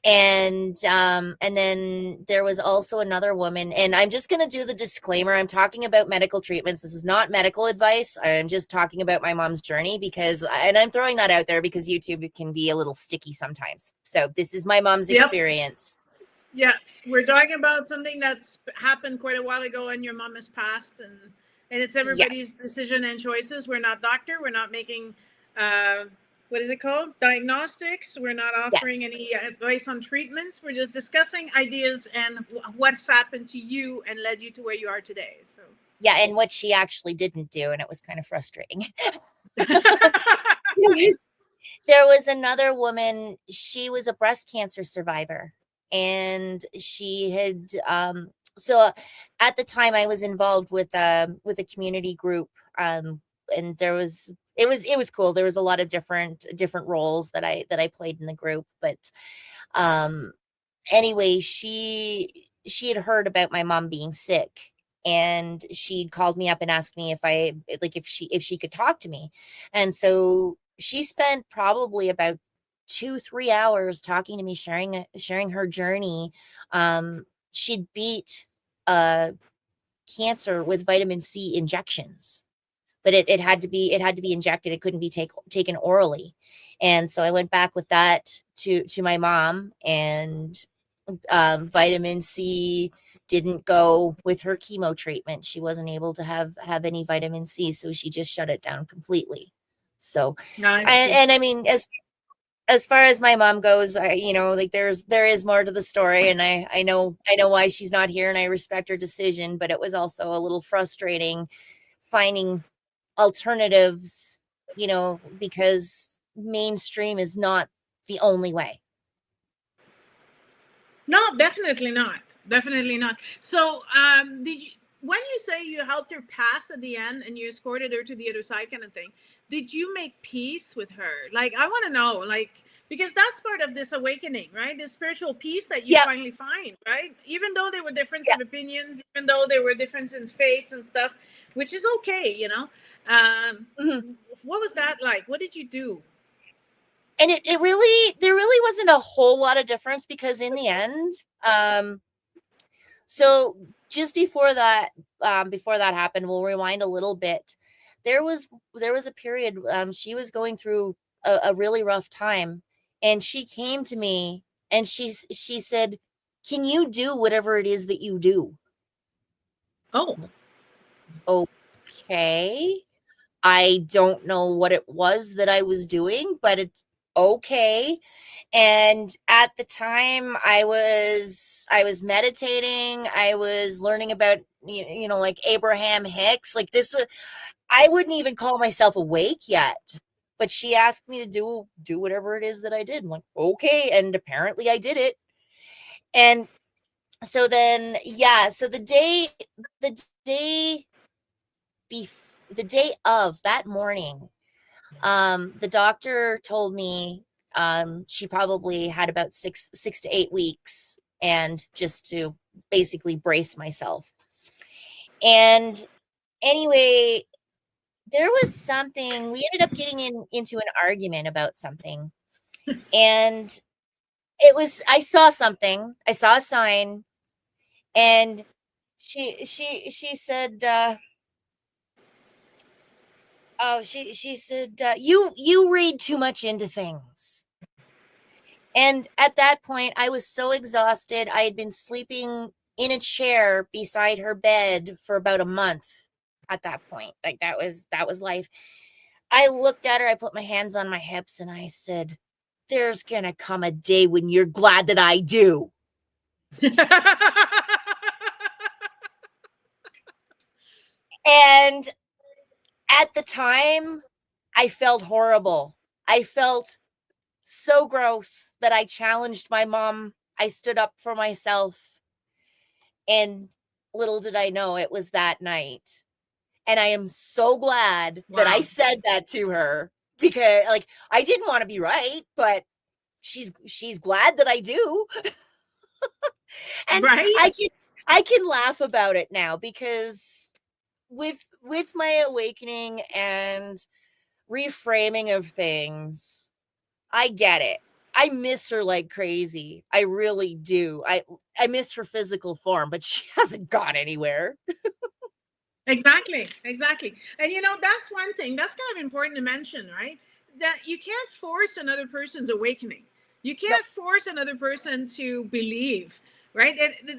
And then there was also another woman, and I'm just going to do the disclaimer. I'm talking about medical treatments. This is not medical advice. I'm just talking about my mom's journey and I'm throwing that out there because YouTube can be a little sticky sometimes. So this is my mom's experience. Yeah. We're talking about something that's happened quite a while ago and your mom has passed, and it's everybody's decision and choices. We're not doctor. We're not making, what is it called? Diagnostics. We're not offering any advice on treatments. We're just discussing ideas and what's happened to you and led you to where you are today. So yeah, and what she actually didn't do, and it was kind of frustrating. There was another woman. She was a breast cancer survivor, and she had so at the time I was involved with a community group, and it was cool. There was a lot of different roles that I played in the group, but anyway, she had heard about my mom being sick, and she called me up and asked me if she could talk to me. And so she spent probably about 2-3 hours talking to me, sharing her journey. She'd beat cancer with vitamin C injections, but it had to be injected. It couldn't be taken orally. And so I went back with that to my mom, and vitamin C didn't go with her chemo treatment. She wasn't able to have any vitamin C, so she just shut it down completely. So, and I mean, as far as my mom goes, like there is more to the story, and I know why she's not here, and I respect her decision, but it was also a little frustrating finding alternatives, because mainstream is not the only way. No, definitely not. Definitely not. So, did you, when you say you helped her pass at the end and you escorted her to the other side, kind of thing, did you make peace with her? Like, I want to know, like, because that's part of this awakening, right? The spiritual peace that you Yeah, finally find, right? Even though there were difference yeah. of opinions, even though there were difference in faith and stuff, which is okay, Mhm. what was that like? What did you do? And there really wasn't a whole lot of difference, because in the end, so just before that happened, we'll rewind a little bit. There was a period, she was going through a really rough time, and she came to me and she said, "Can you do whatever it is that you do?" Oh, Okay. I don't know what it was that I was doing, but it's okay. And at the time, I was meditating, I was learning about, like Abraham Hicks. Like, this was, I wouldn't even call myself awake yet. But she asked me to do whatever it is that I did. I'm like, okay, and apparently I did it. And so then, yeah, so the day the day of that morning, the doctor told me, she probably had about 6 to 8 weeks, and just to basically brace myself. And anyway, there was something, we ended up getting into an argument about something. And I saw something, I saw a sign, and she said, she said, you read too much into things. And at that point, I was so exhausted. I had been sleeping in a chair beside her bed for about a month at that point. Like, that was life. I looked at her, I put my hands on my hips, and I said, "There's gonna come a day when you're glad that I do." And at the time, I felt horrible. I felt so gross that I challenged my mom. I stood up for myself. And little did I know it was that night. And I am so glad that I Wow. said that to her, because, like, I didn't want to be right, but she's glad that I do. And Right? I can laugh about it now, because with my awakening and reframing of things, I get it. I miss her like crazy. I really do. I miss her physical form, but she hasn't gone anywhere. Exactly, exactly. And that's one thing that's kind of important to mention, right? That you can't force another person's awakening. You No. can't force another person to believe, right?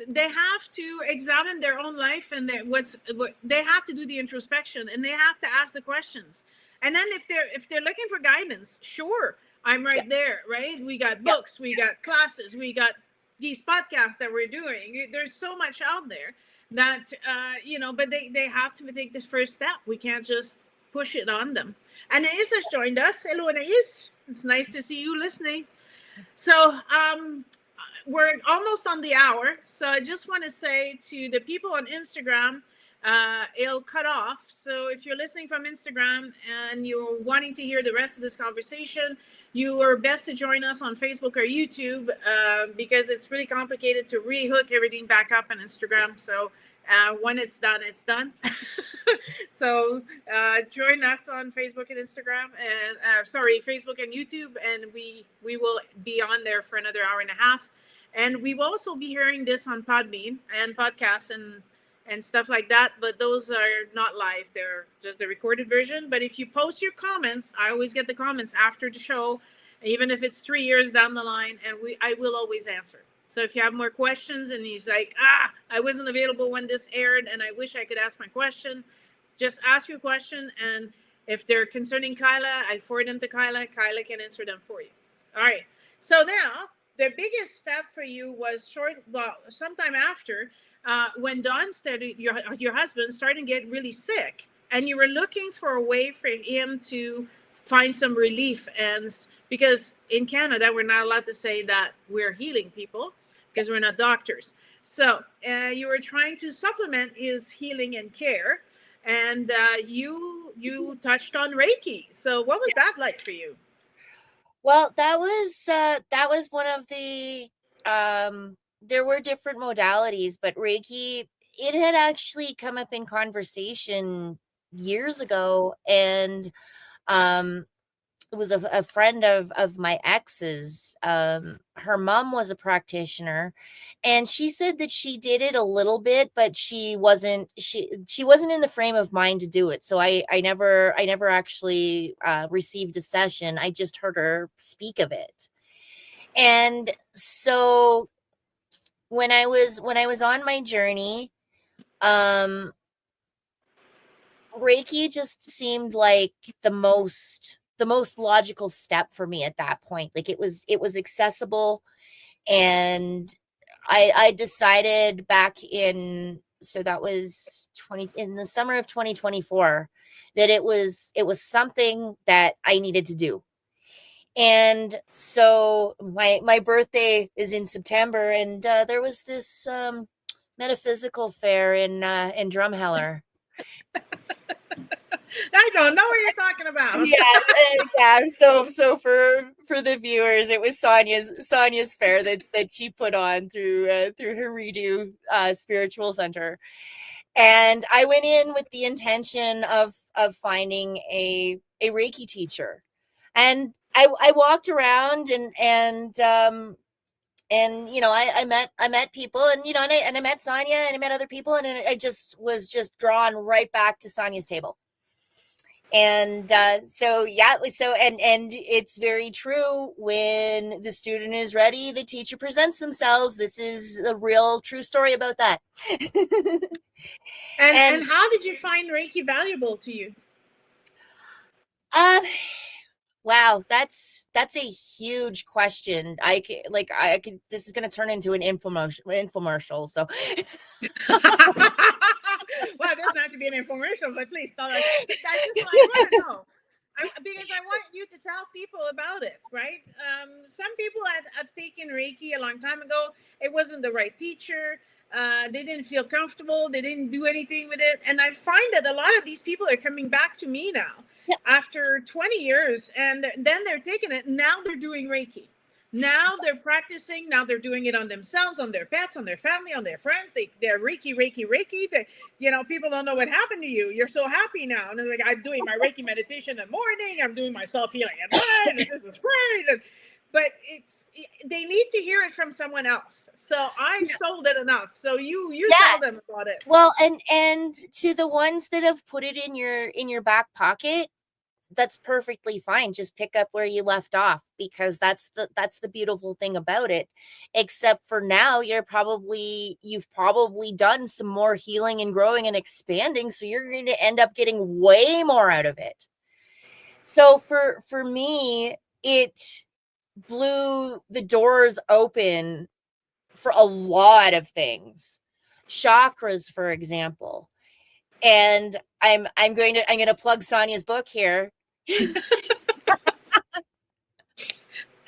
They have to examine their own life, and what they have to do the introspection, and they have to ask the questions. And then if they're looking for guidance, sure, I'm Yeah. right there, right? We got Yeah. books, we got classes, we got these podcasts that we're doing. There's so much out there that but they have to take this first step. We can't just push it on them. Anais has joined us. Hello, Anais. It's nice to see you listening. So we're almost on the hour, so I just want to say to the people on Instagram, it'll cut off. So if you're listening from Instagram and you're wanting to hear the rest of this conversation, you are best to join us on Facebook or YouTube, because it's really complicated to rehook everything back up on Instagram. So when it's done, it's done. So join us on Facebook and Instagram, and Facebook and YouTube, and we will be on there for another hour and a half. And we will also be hearing this on Podbean and podcasts and stuff like that, but those are not live, they're just the recorded version. But if you post your comments, I always get the comments after the show, even if it's 3 years down the line, and I will always answer. So if you have more questions and he's like, I wasn't available when this aired and I wish I could ask my question, just ask your question. And if they're concerning Kyla, I forward them to Kyla. Kyla can answer them for you. All right. So now the biggest step for you was sometime after, when Don started, your husband started to get really sick, and you were looking for a way for him to find some relief. And because in Canada, we're not allowed to say that we're healing people because we're not doctors. So you were trying to supplement his healing and care, and you touched on Reiki. So what was that like for you? Well, that was one of the there were different modalities, but Reiki, it had actually come up in conversation years ago, and um it was a friend of my ex's. Her mom was a practitioner, and she said that she did it a little bit, but she wasn't in the frame of mind to do it. So I never actually received a session. I just heard her speak of it. And so when I was on my journey, um Reiki just seemed like the most logical step for me at that point. Like it was accessible, and I decided back in, so that was 20 in the summer of 2024, that it was something that I needed to do. And so my birthday is in September, and there was this metaphysical fair in Drumheller. I don't know what you're talking about. Yeah. So for the viewers, it was Sonia's fair that she put on through her Redo spiritual center, and I went in with the intention of finding a Reiki teacher, and I walked around, and I met people, and I met Sonia, and I met other people, and I just was drawn right back to Sonia's table. And so yeah, and it's very true, when the student is ready, the teacher presents themselves. This is the real true story about that. And how did you find Reiki valuable to you? uh wow, that's a huge question. I could this is going to turn into an infomercial, so Well, it doesn't have to be an infomercial, but please tell us. I want to know. Because I want you to tell people about it, right? Some people have taken Reiki a long time ago. It wasn't the right teacher. They didn't feel comfortable. They didn't do anything with it. And I find that a lot of these people are coming back to me now after 20 years, and then they're taking it. Now they're doing Reiki. Now they're practicing. Now they're doing it on themselves, on their pets, on their family, on their friends. They're Reiki. People don't know what happened to you. You're so happy now. And it's like, I'm doing my Reiki meditation in the morning. I'm doing my self-healing at night. And this is great. But they need to hear it from someone else. So I've sold it enough. So you tell them about it. Well, and to the ones that have put it in your back pocket, that's perfectly fine. Just pick up where you left off, because that's the beautiful thing about it. Except for now, you've probably done some more healing and growing and expanding, so you're going to end up getting way more out of it. So for me, it blew the doors open for a lot of things. Chakras, for example. And I'm going to plug Sonia's book here.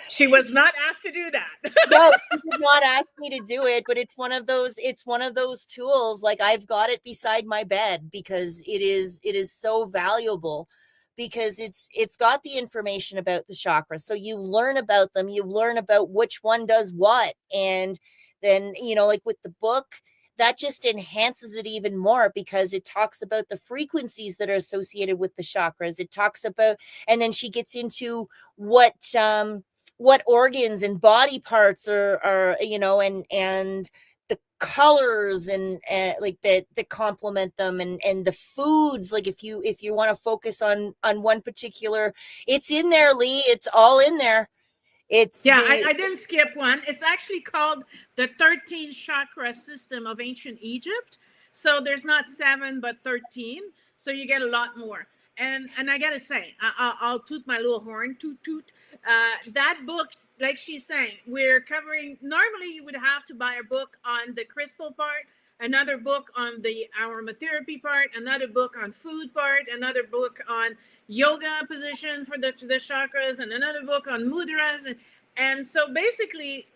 She was not asked to do that. No, she did not ask me to do it, but it's one of those tools. Like, I've got it beside my bed because it is so valuable, because it's got the information about the chakras. So you learn about them, you learn about which one does what. And then, like with the book, that just enhances it even more, because it talks about the frequencies that are associated with the chakras. It talks about, and then she gets into what organs and body parts are and the colors and like that complement them, and the foods. Like if you want to focus on one particular, it's in there, Lee. It's all in there. I didn't skip one. It's actually called the 13 chakra system of ancient Egypt. So there's not 7, but 13. So you get a lot more. And I gotta say, I'll toot my little horn, toot toot. That book, like she's saying, we're covering. Normally, you would have to buy a book on the crystal part, another book on the aromatherapy part, another book on food part, another book on yoga position for the chakras, and another book on mudras, and so basically,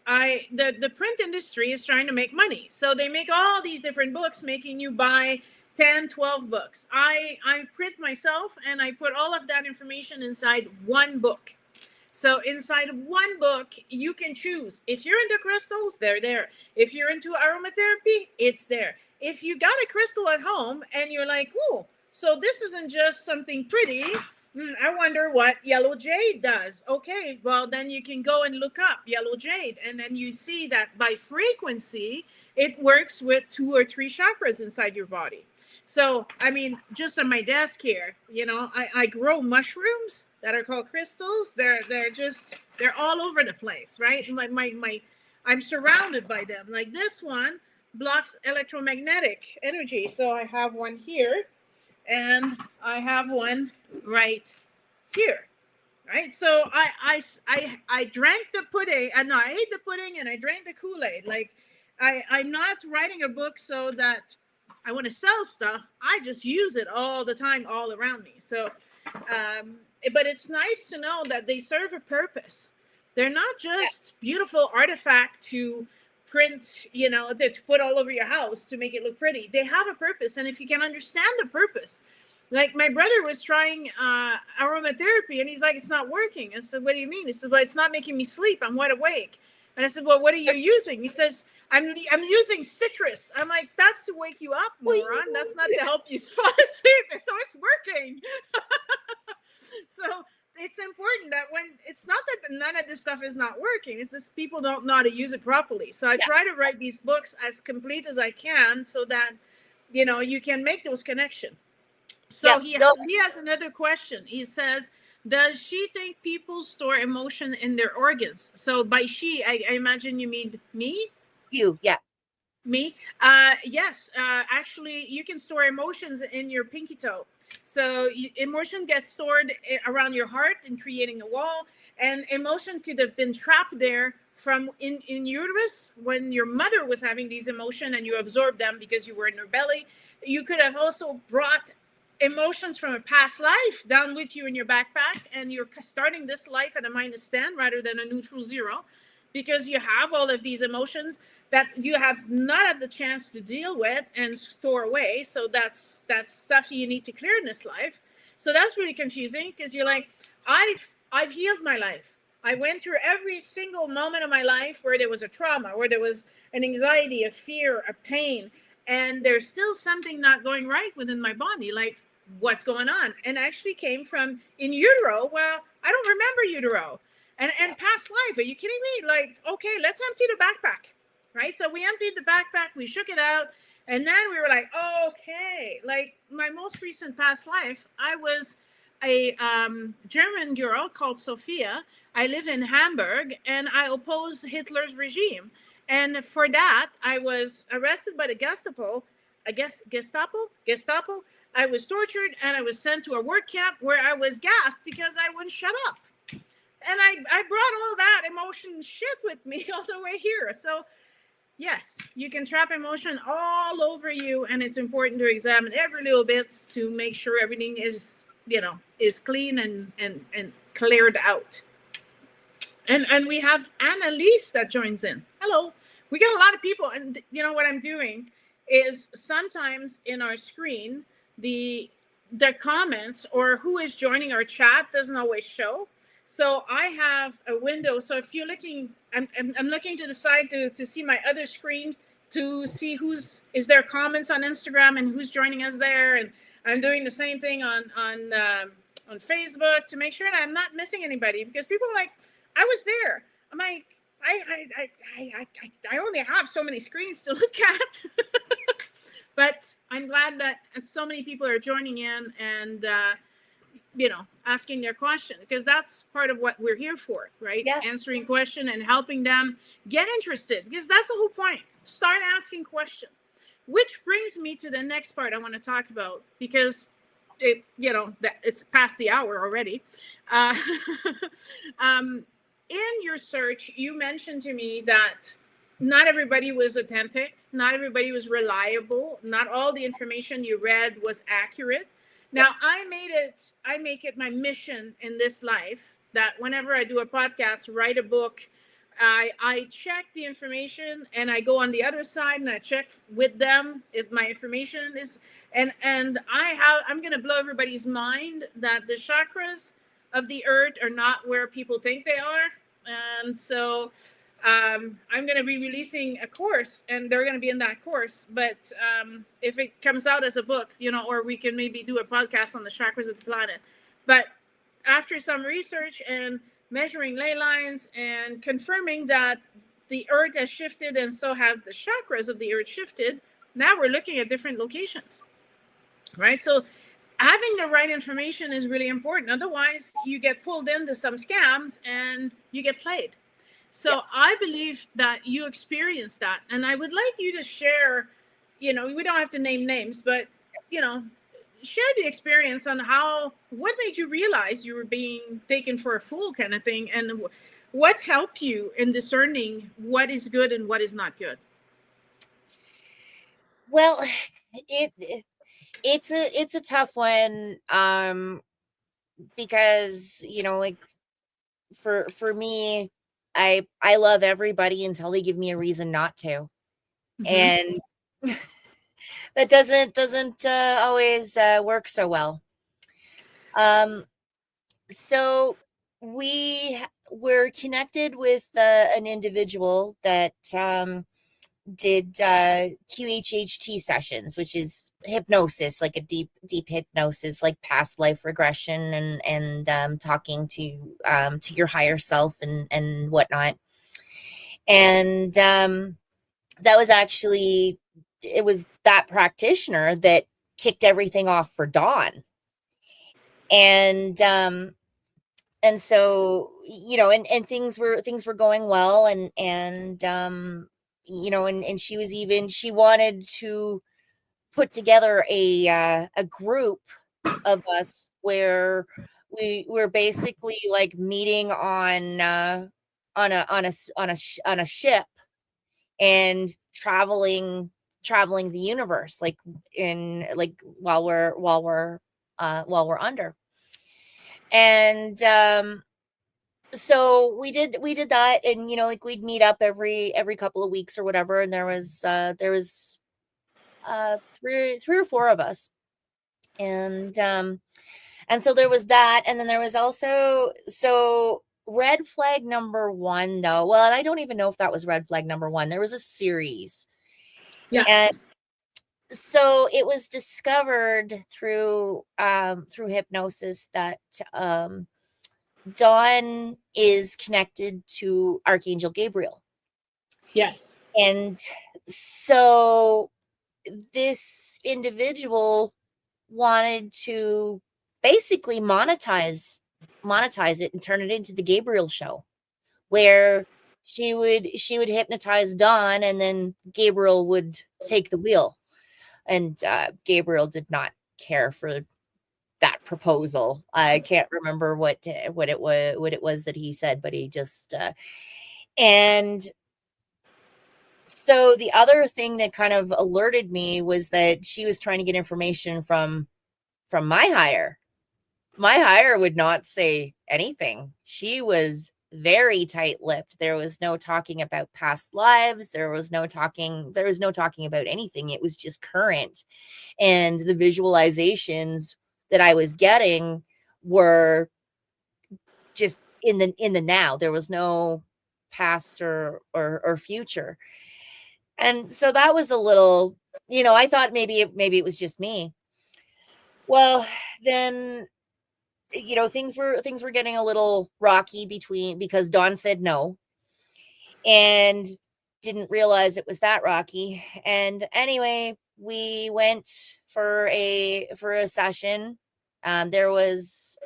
the print industry is trying to make money, so they make all these different books, making you buy 10, 12 books. I print myself, and I put all of that information inside one book. So inside of one book, you can choose. If you're into crystals, they're there. If you're into aromatherapy, it's there. If you got a crystal at home and you're like, oh, so this isn't just something pretty. I wonder what yellow jade does. Okay, well, then you can go and look up yellow jade. And then you see that by frequency, it works with 2 or 3 chakras inside your body. So, I mean, just on my desk here, I grow mushrooms that are called crystals. They're all over the place, right? I'm surrounded by them. Like this one blocks electromagnetic energy. So I have one here, and I have one right here, right? So I drank the pudding, and I ate the pudding, and I drank the Kool-Aid. Like I'm not writing a book so that I want to sell stuff. I just use it all the time, all around me. So, but it's nice to know that they serve a purpose. They're not just beautiful artifact to print, to put all over your house to make it look pretty. They have a purpose. And if you can understand the purpose, like my brother was trying aromatherapy, and he's like, it's not working. I said, what do you mean? He said, well, it's not making me sleep. I'm wide awake. And I said, well, what are you using? He says, I'm using citrus. I'm like, that's to wake you up, moron. That's not to help you fall asleep. So it's working. So it's important that when it's not that none of this stuff is not working, it's just people don't know how to use it properly. So I try to write these books as complete as I can so that, you can make those connections. So he has another question. He says, does she think people store emotion in their organs? So by she, I imagine you mean me? You, yeah. Me? Yes. Actually, you can store emotions in your pinky toe. So emotion gets stored around your heart and creating a wall. And emotion could have been trapped there from in uterus when your mother was having these emotions and you absorbed them because you were in her belly. You could have also brought emotions from a past life down with you in your backpack, and you're starting this life at a -10 rather than a neutral 0, because you have all of these emotions that you have not had the chance to deal with and store away. So that's stuff you need to clear in this life. So that's really confusing, because you're like, I've healed my life. I went through every single moment of my life where there was a trauma, where there was an anxiety, a fear, a pain, and there's still something not going right within my body. Like, what's going on? And actually came from in utero. Well, I don't remember utero and past life. Are you kidding me? Like, okay, let's empty the backpack, right? So we emptied the backpack, we shook it out, and then we were like, okay, like my most recent past life, I was a German girl called Sophia. I live in Hamburg, and I oppose Hitler's regime. And for that, I was arrested by the Gestapo. I guess Gestapo. I was tortured, and I was sent to a work camp where I was gassed because I wouldn't shut up. And I brought all that emotion shit with me all the way here. So yes, you can trap emotion all over you, and it's important to examine every little bit to make sure everything is, is clean and cleared out. And we have Annalise that joins in. Hello. We got a lot of people, and what I'm doing is sometimes in our screen, the comments or who is joining our chat doesn't always show. So I have a window. So if you're looking, I'm looking to the side to see my other screen, to see is there comments on Instagram and who's joining us there. And I'm doing the same thing on Facebook to make sure that I'm not missing anybody, because people are like, I was there. I'm like, I only have so many screens to look at. But I'm glad that so many people are joining in and, asking their question, because that's part of what we're here for, right? Yeah. Answering question and helping them get interested, because that's the whole point. Start asking questions, which brings me to the next part I want to talk about, because that it's past the hour already. Uh, in your search, you mentioned to me that not everybody was authentic, not everybody was reliable, not all the information you read was accurate. Yep. Now, I make it my mission in this life that whenever I do a podcast, write a book, I check the information and I go on the other side and I check with them if my information is, and I'm going to blow everybody's mind that the chakras of the earth are not where people think they are. And so I'm going to be releasing a course and they're going to be in that course. But if it comes out as a book, or we can maybe do a podcast on the chakras of the planet. But after some research and measuring ley lines and confirming that the earth has shifted and so have the chakras of the earth shifted, now we're looking at different locations, right? So having the right information is really important. Otherwise, you get pulled into some scams and you get played. So Yep. I believe that you experienced that. And I would like you to share, we don't have to name names, but, share the experience on what made you realize you were being taken for a fool kind of thing. And what helped you in discerning what is good and what is not good? Well, it's a tough one, because like for me, I love everybody until they give me a reason not to, and that doesn't always work so well. So we were connected with an individual that did QHHT sessions, which is hypnosis, like a deep hypnosis, like past life regression and talking to your higher self and whatnot. And that was actually, it was that practitioner that kicked everything off for Dawn. And so and things were going well, and she wanted to put together a group of us where we were basically like meeting on a ship and traveling the universe, like while we're under. And so we did that, and like we'd meet up every couple of weeks or whatever, and there was three or four of us. And so there was that, and then there was also, so red flag number 1, though, well, and I don't even know if that was red flag number 1. There was a series. Yeah. And so it was discovered through hypnosis that Dawn is connected to Archangel Gabriel. Yes. And so this individual wanted to basically monetize it and turn it into the Gabriel show, where she would hypnotize Dawn and then Gabriel would take the wheel. And Gabriel did not care for that proposal. I can't remember what it was that he said, but he just and so the other thing that kind of alerted me was that she was trying to get information from my higher. My higher would not say anything. She was very tight-lipped. There was no talking about past lives. There was no talking about anything. It was just current. And the visualizations that I was getting were just in the now. There was no past or future. And so that was a little, I thought maybe it was just me. Well, then things were getting a little rocky because Dawn said no and didn't realize it was that rocky. And anyway, we went for a session. There was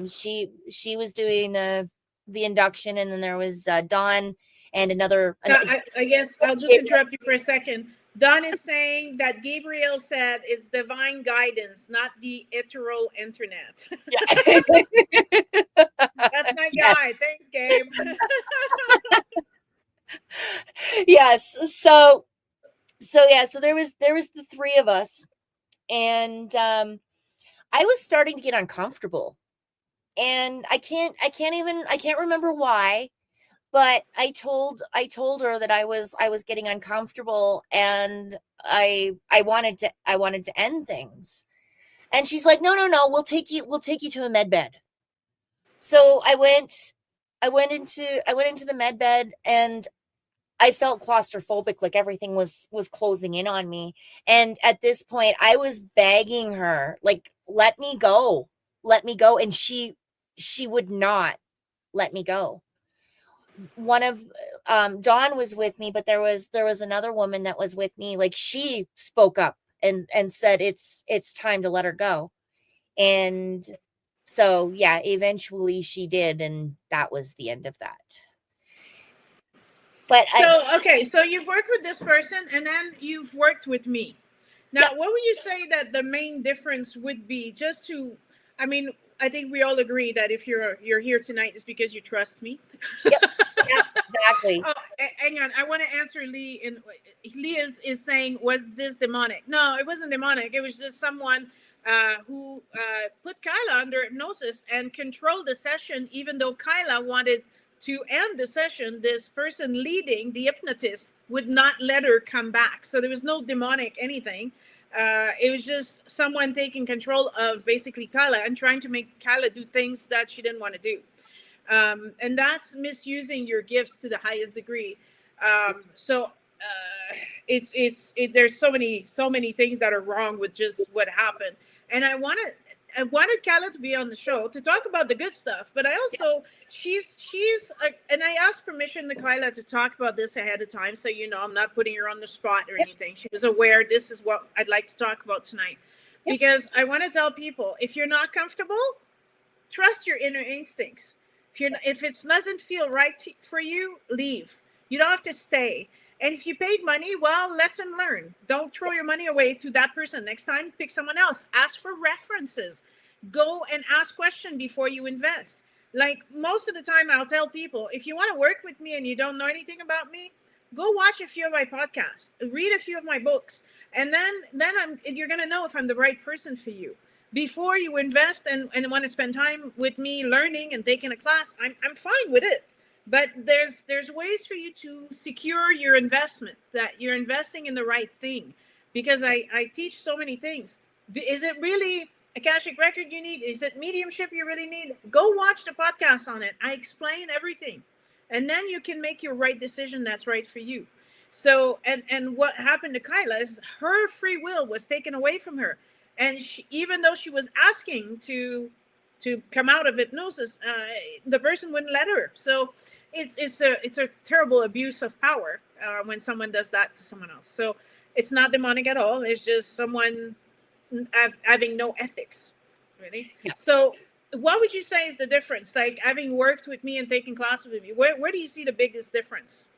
she was doing the induction, and then there was Dawn and another. I guess I'll just interrupt you for a second. Don is saying that Gabriel said it's divine guidance, not the ethereal internet. Yeah. That's my Yes. guy. Thanks, Gabe. Yes. So yeah, so there was the three of us, and I was starting to get uncomfortable. And I can't remember why, but I told her that I was getting uncomfortable, and I wanted to end things. And she's like, "No, we'll take you to a med bed." So I went into the med bed, and I felt claustrophobic, like everything was closing in on me. And at this point, I was begging her, like, "Let me go. Let me go." And she would not let me go. One of Dawn was with me, but there was another woman that was with me. Like, she spoke up and said it's time to let her go. And so yeah, eventually she did, and that was the end of that. But Okay, so you've worked with this person and then you've worked with me. Now, yeah, what would you say that the main difference would be? Just to, I mean, I think we all agree that if you're here tonight, it's because you trust me. yep, yeah, exactly. Oh, hang on. I want to answer Lee. And Lee is saying, was this demonic? No, it wasn't demonic. It was just someone who put Kyla under hypnosis and controlled the session, even though Kyla wanted to end the session. This person leading, the hypnotist, would not let her come back. So there was no demonic anything. It was just someone taking control of basically Kyla and trying to make Kyla do things that she didn't want to do. And that's misusing your gifts to the highest degree. There's so many things that are wrong with just what happened. And I wanted Kyla to be on the show to talk about the good stuff, but I also and I asked permission to Kyla to talk about this ahead of time, so I'm not putting her on the spot or anything. She was aware this is what I'd like to talk about tonight, because I want to tell people, if you're not comfortable, trust your inner instincts. If it doesn't feel right for you, leave. You don't have to stay. And if you paid money, well, lesson learned. Don't throw your money away to that person. Next time, pick someone else. Ask for references. Go and ask questions before you invest. Like, most of the time, I'll tell people, if you want to work with me and you don't know anything about me, go watch a few of my podcasts, read a few of my books, and then you're gonna know if I'm the right person for you. Before you invest and want to spend time with me learning and taking a class, I'm fine with it. But there's ways for you to secure your investment, that you're investing in the right thing. Because I teach so many things. Is it really Akashic Record you need? Is it mediumship you really need? Go watch the podcast on it. I explain everything. And then you can make your right decision that's right for you. So, and what happened to Kyla is her free will was taken away from her. And even though she was asking to come out of hypnosis, the person wouldn't let her. So it's a terrible abuse of power when someone does that to someone else. So it's not demonic at all. It's just someone having no ethics, really. Yeah. So what would you say is the difference? Like, having worked with me and taken classes with me, where do you see the biggest difference?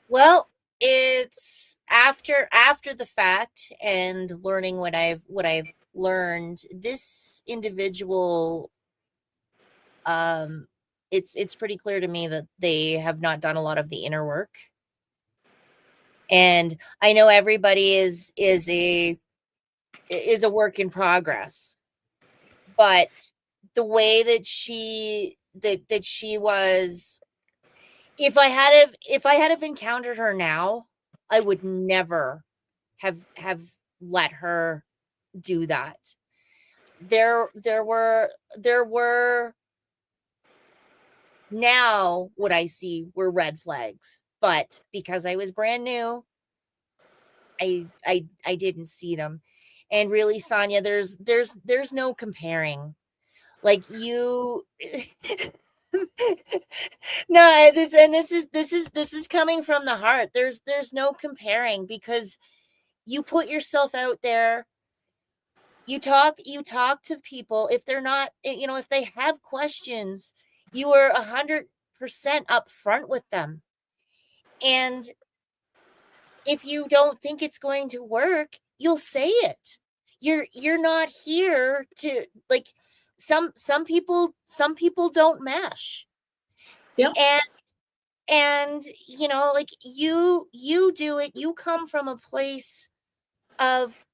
Well, it's after the fact, and learning what I've learned. This individual, it's pretty clear to me that they have not done a lot of the inner work. And I know everybody is a work in progress, but the way that she was, if I had have encountered her now, I would never have let her do that. There were now what I see were red flags, but because I was brand new, I didn't see them. And really, Sonia, there's no comparing. Like, you no, this is coming from the heart. There's no comparing, because you put yourself out there. You talk to people. If they're not, if they have questions, you are 100% upfront with them. And if you don't think it's going to work, you'll say it. You're not here to, like, some people don't mesh. Yep. And you know, like, you do it. You come from a place of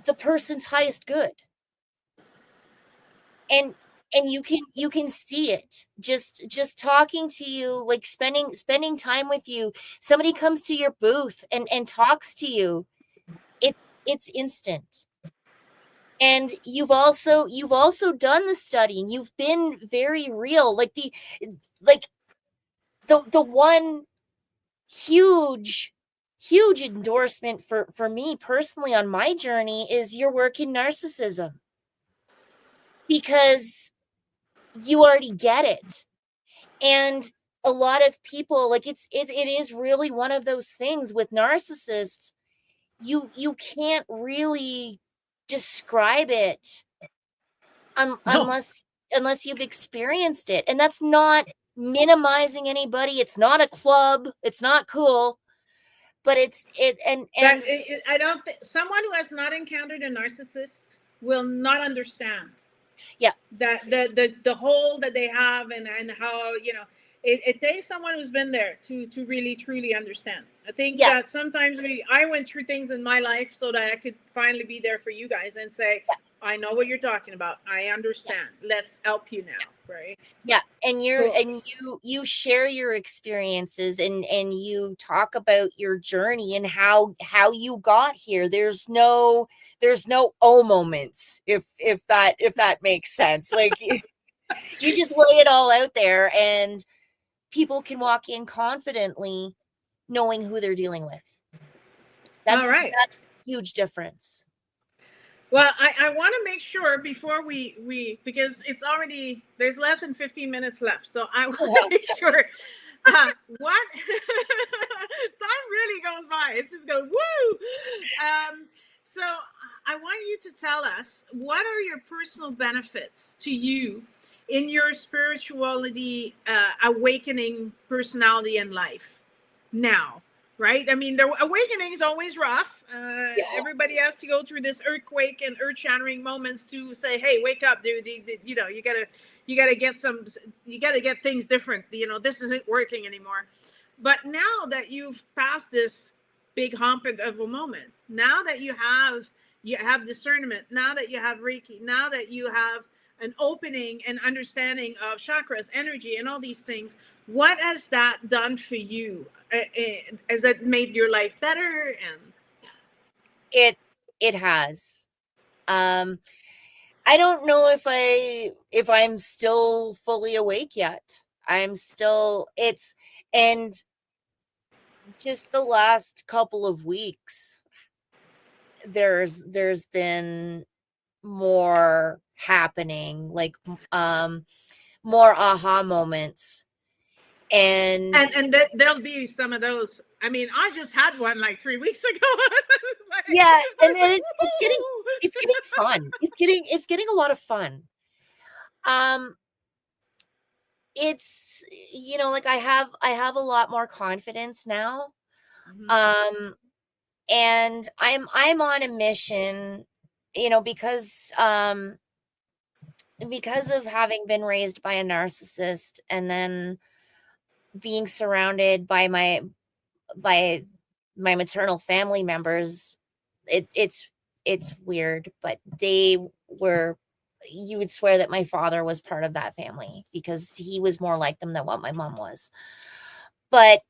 the person's highest good. And you can see it just talking to you, like spending time with you. Somebody comes to your booth and talks to you. It's instant. And you've also done the study, and you've been very real. Like the one huge endorsement for me personally on my journey is your work in narcissism, because you already get it. And a lot of people, like, it is really one of those things with narcissists. You can't really describe it No. unless you've experienced it. And that's not minimizing anybody. It's not a club. It's not cool. But I don't think someone who has not encountered a narcissist will not understand. Yeah. That the hole that they have, and how, you know, it takes someone who's been there to really truly understand. I think that sometimes I went through things in my life so that I could finally be there for you guys and say, I know what you're talking about. I understand. Let's help you now. Right. Yeah. And you share your experiences, and you talk about your journey and how you got here. There's no oh moments, if that makes sense. Like, you just lay it all out there, and people can walk in confidently knowing who they're dealing with. That's a huge difference. Well, I want to make sure before we because it's already, there's less than 15 minutes left, so I want to make sure what time really goes by. It's just going woo. So I want you to tell us, what are your personal benefits to you in your spirituality, awakening personality and life now? Right? I mean, the awakening is always rough. Everybody has to go through this earthquake and earth-shattering moments to say, "Hey, wake up, dude! You know, you gotta get things different. You know, this isn't working anymore." But now that you've passed this big hump of a moment, now that you have discernment, now that you have Reiki, now that you have an opening and understanding of chakras, energy, and all these things, what has that done for you? Has that made your life better? And it has. I don't know if I'm still fully awake yet. I'm still, and just the last couple of weeks, there's been more happening, like more aha moments. And there'll be some of those. I mean, I just had one like 3 weeks ago. Like, yeah, and it's getting fun. It's getting a lot of fun. It's, you know, like, I have a lot more confidence now. Mm-hmm. And I'm on a mission, you know, because of having been raised by a narcissist, and then being surrounded by my maternal family members. It's weird, but you would swear that my father was part of that family, because he was more like them than what my mom was. But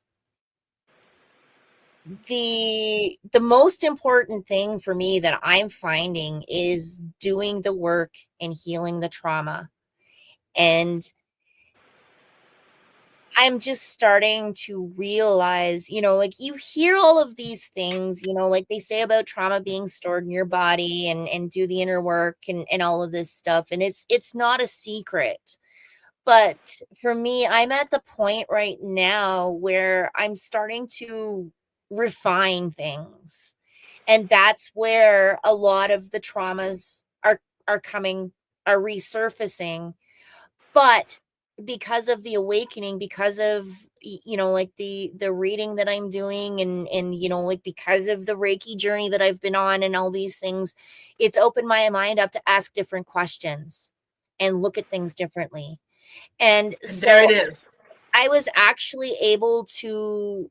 the most important thing for me that I'm finding is doing the work and healing the trauma. And I'm just starting to realize, you know, like, you hear all of these things, you know, like they say about trauma being stored in your body, and do the inner work, and all of this stuff. And it's not a secret. But for me, I'm at the point right now where I'm starting to refine things. And that's where a lot of the traumas are resurfacing. But because of the awakening, because of, you know, like the reading that I'm doing, and you know, like because of the Reiki journey that I've been on and all these things, it's opened my mind up to ask different questions and look at things differently. And And there so it is. I was actually able to,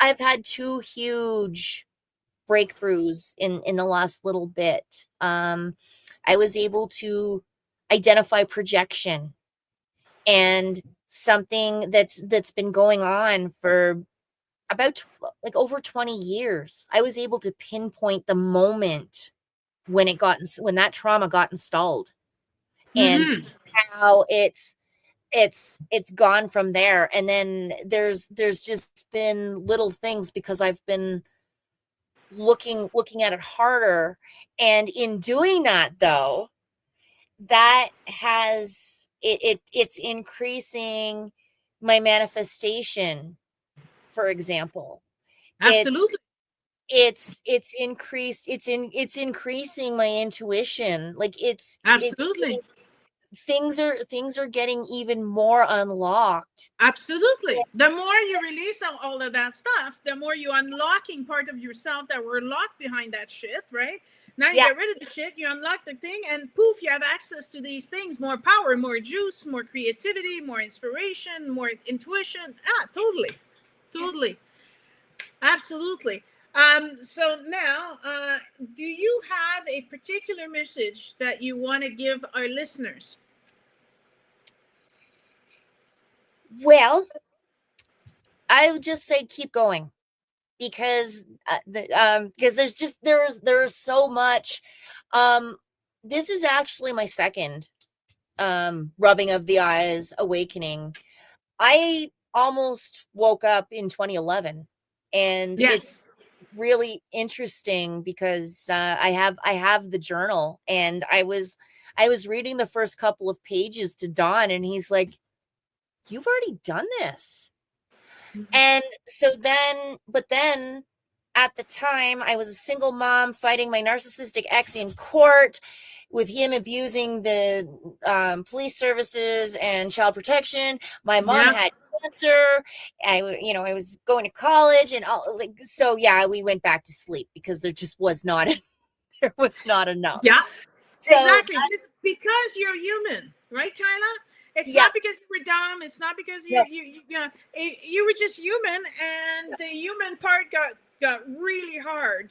I've had two huge breakthroughs in the last little bit. I was able to identify projection, and something that's been going on for about like over 20 years. I was able to pinpoint the moment when when that trauma got installed, and Mm-hmm. how it's gone from there. And then there's just been little things, because I've been looking at it harder. And in doing that, though, that has it's increasing my manifestation. For example, it's Absolutely. it's increasing my intuition. Like it's Absolutely. things are getting even more unlocked. Absolutely. The more you release all of that stuff, the more you unlocking part of yourself that were locked behind that shit, right? Now you Yeah, get rid of the shit, you unlock the thing, and poof, you have access to these things, more power, more juice, more creativity, more inspiration, more intuition. Ah, totally. Totally. Absolutely. So now, do you have a particular message that you want to give our listeners? well, I would just say keep going, because because there's so much. um this is actually my second rubbing of the eyes awakening. I almost woke up in 2011, and Yes. it's really interesting because I have the journal, and I was reading the first couple of pages to Don, and he's like, "You've already done this." And so then, but then at the time, I was a single mom fighting my narcissistic ex in court, with him abusing the police services and child protection. My mom Yeah. had cancer. I was going to college, and all, like, so yeah, we went back to sleep because there just was not, there was not enough. Yeah. So Exactly. Just because you're human, right, Kyla? It's yeah, not because you were dumb. It's not because yeah, you were just human, and the human part got really hard,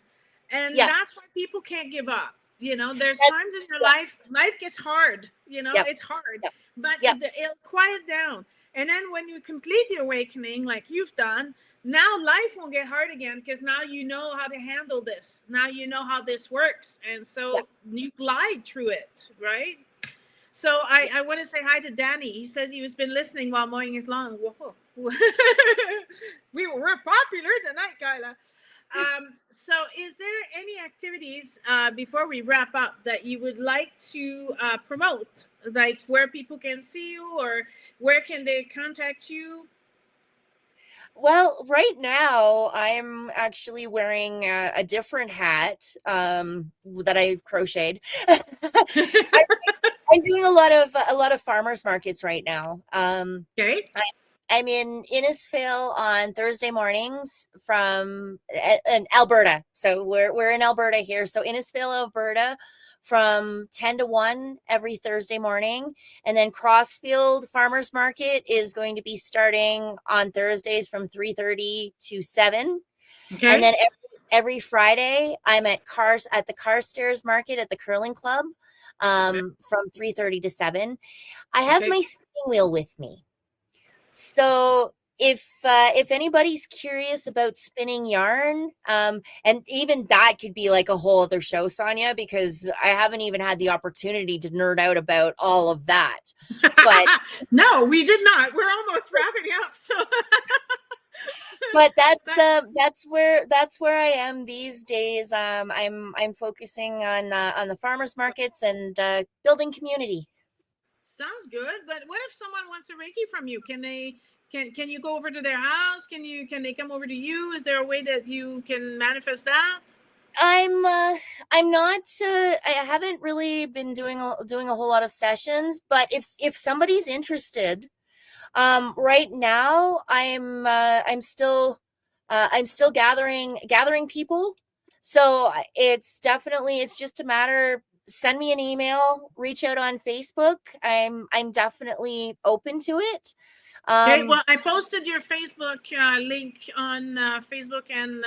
and yeah, that's why people can't give up. There's that's times in your yeah, life gets hard. yeah, It's hard, yeah, but yeah, it'll quiet down, and then when you complete the awakening, like you've done, now life won't get hard again, because now you know how to handle this. Now you know how this works, and yeah, so you glide through it, right? So I want to say hi to Danny. He says he has been listening while mowing his lawn. Whoa. We're popular tonight, Kyla. So is there any activities before we wrap up that you would like to promote, like where people can see you, or where can they contact you? Well, right now I'm actually wearing a different hat that I crocheted. I'm doing a lot of farmers markets right now. Okay. I'm in Innisfail on Thursday mornings from in Alberta. So we're in Alberta here. So Innisfail, Alberta, from 10 to 1 every Thursday morning. And then Crossfield Farmers Market is going to be starting on Thursdays from 3:30 to 7. And Okay. then every Friday I'm at the Carstairs Market at the Curling Club, from 3:30 to 7. I have Okay. my spinning wheel with me. So if anybody's curious about spinning yarn, and even that could be like a whole other show, Sonia, because I haven't even had the opportunity to nerd out about all of that. But No, we did not. We're almost wrapping up. So but that that's where I am these days. I'm focusing on the farmers markets and building community. sounds good. But what if someone wants a Reiki from you? Can you go over to their house? Can they come over to you? Is there a way that you can manifest that? I'm not I haven't really been doing a whole lot of sessions, but if somebody's interested, right now I'm still gathering people. So it's just a matter, send me an email, reach out on Facebook. I'm definitely open to it. Okay, well, I posted your Facebook link on Facebook and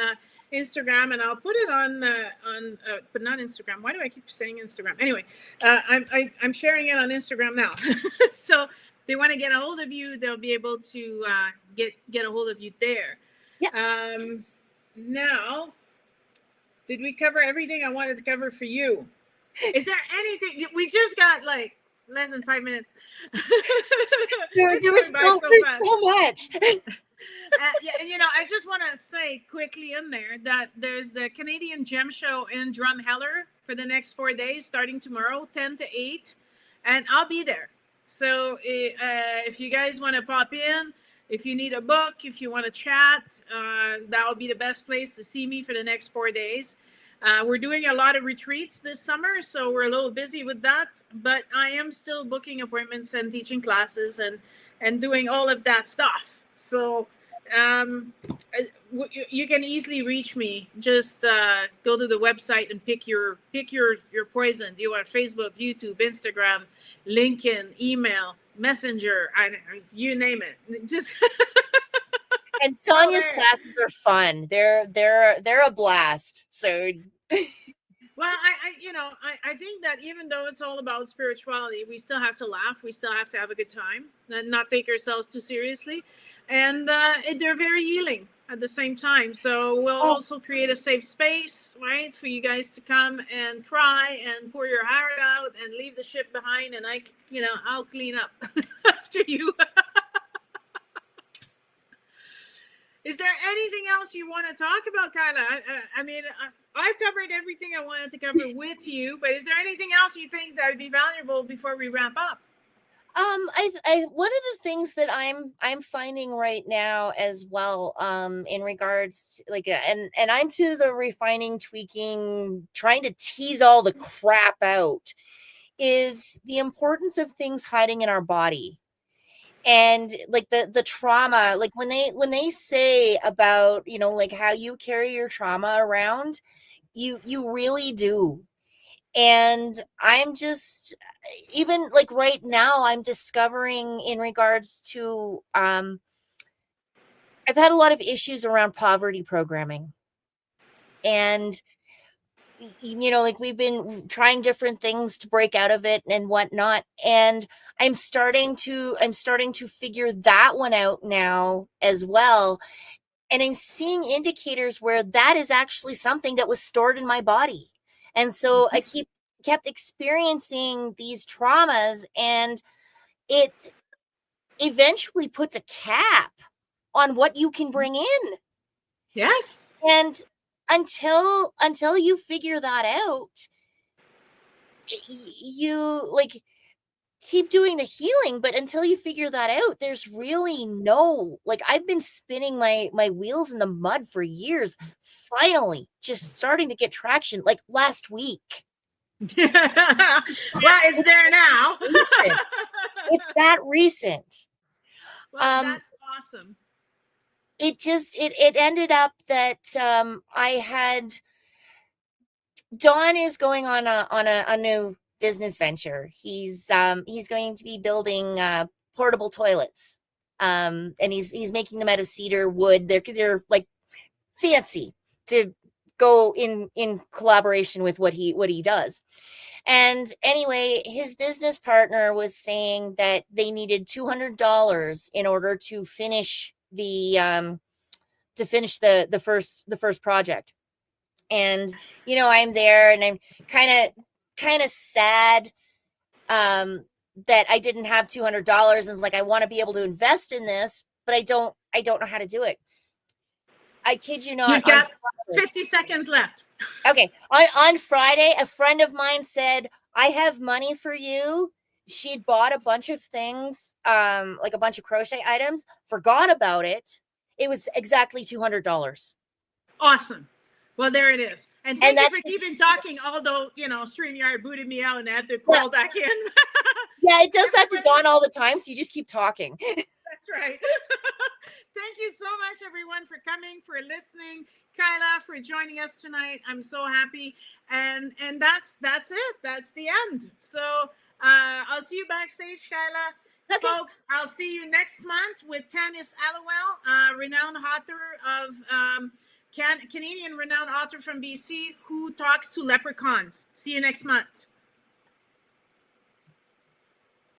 Instagram, and I'll put it on but not Instagram. Why do I keep saying Instagram? Anyway, I'm sharing it on Instagram now. So they want to get a hold of you, they'll be able to get a hold of you there. Yeah. Now, did we cover everything I wanted to cover for you? Is there anything we just got like less than 5 minutes? There was so much. Yeah, and you know, I just want to say quickly in there that there's the Canadian Gem Show in Drumheller for the next 4 days, starting tomorrow, 10 to 8, and I'll be there. So if you guys want to pop in, if you need a book, if you want to chat, that'll be the best place to see me for the next 4 days. We're doing a lot of retreats this summer, so we're a little busy with that, but I am still booking appointments and teaching classes and doing all of that stuff. So you can easily reach me. Just go to the website and pick your poison. Do you want Facebook, YouTube, Instagram, LinkedIn, email, Messenger, you name it. Just and Sonia's classes are fun. They're a blast. So well, I think that even though it's all about spirituality, we still have to laugh. We still have to have a good time and not take ourselves too seriously. And they're very healing at the same time. So we'll also create a safe space, right, for you guys to come and cry and pour your heart out and leave the shit behind. And I'll clean up after you. Is there anything else you want to talk about, Kyla? I mean, I've covered everything I wanted to cover with you, but is there anything else you think that would be valuable before we wrap up? One of the things that I'm finding right now as well, in regards to and I'm to the refining, tweaking, trying to tease all the crap out, is the importance of things hiding in our body. And like the trauma, like when they say about, like how you carry your trauma around, you really do. And I'm just, even like right now, I'm discovering in regards to I've had a lot of issues around poverty programming. And like we've been trying different things to break out of it and whatnot, and I'm starting to figure that one out now as well. And I'm seeing indicators where that is actually something that was stored in my body. And so I kept experiencing these traumas, and it eventually puts a cap on what you can bring in. Yes. And until you figure that out, you like keep doing the healing, but until you figure that out, there's really no, like, I've been spinning my wheels in the mud for years, finally just starting to get traction like last week. Well, it's there now. It's that recent. Well, that's awesome. It ended up that I had Don is going on a new business venture. He's going to be building portable toilets. And he's making them out of cedar wood. They're like fancy to go in collaboration with what he does. And anyway, his business partner was saying that they needed $200 in order to finish the first project. And I'm there, and I'm kind of sad that I didn't have $200, and like I want to be able to invest in this, but I don't know how to do it. I kid you not. You've got 50 seconds left. Okay. On Friday, a friend of mine said, I have money for you. She'd bought a bunch of things, like a bunch of crochet items, forgot about it. It was exactly $200. Awesome. Well, there it is. And And thank you that's for just, keeping talking, although, you know, StreamYard booted me out and I had to yeah, call back in. yeah, it does that to Everybody, Dawn all the time, so you just keep talking. that's right. Thank you so much, everyone, for coming, for listening. Kyla, for joining us tonight. I'm so happy. And that's it. That's the end. So I'll see you backstage, Kyla. Okay. Folks, I'll see you next month with Tanis Allowell, renowned author of Canadian renowned author from BC who talks to leprechauns. See you next month.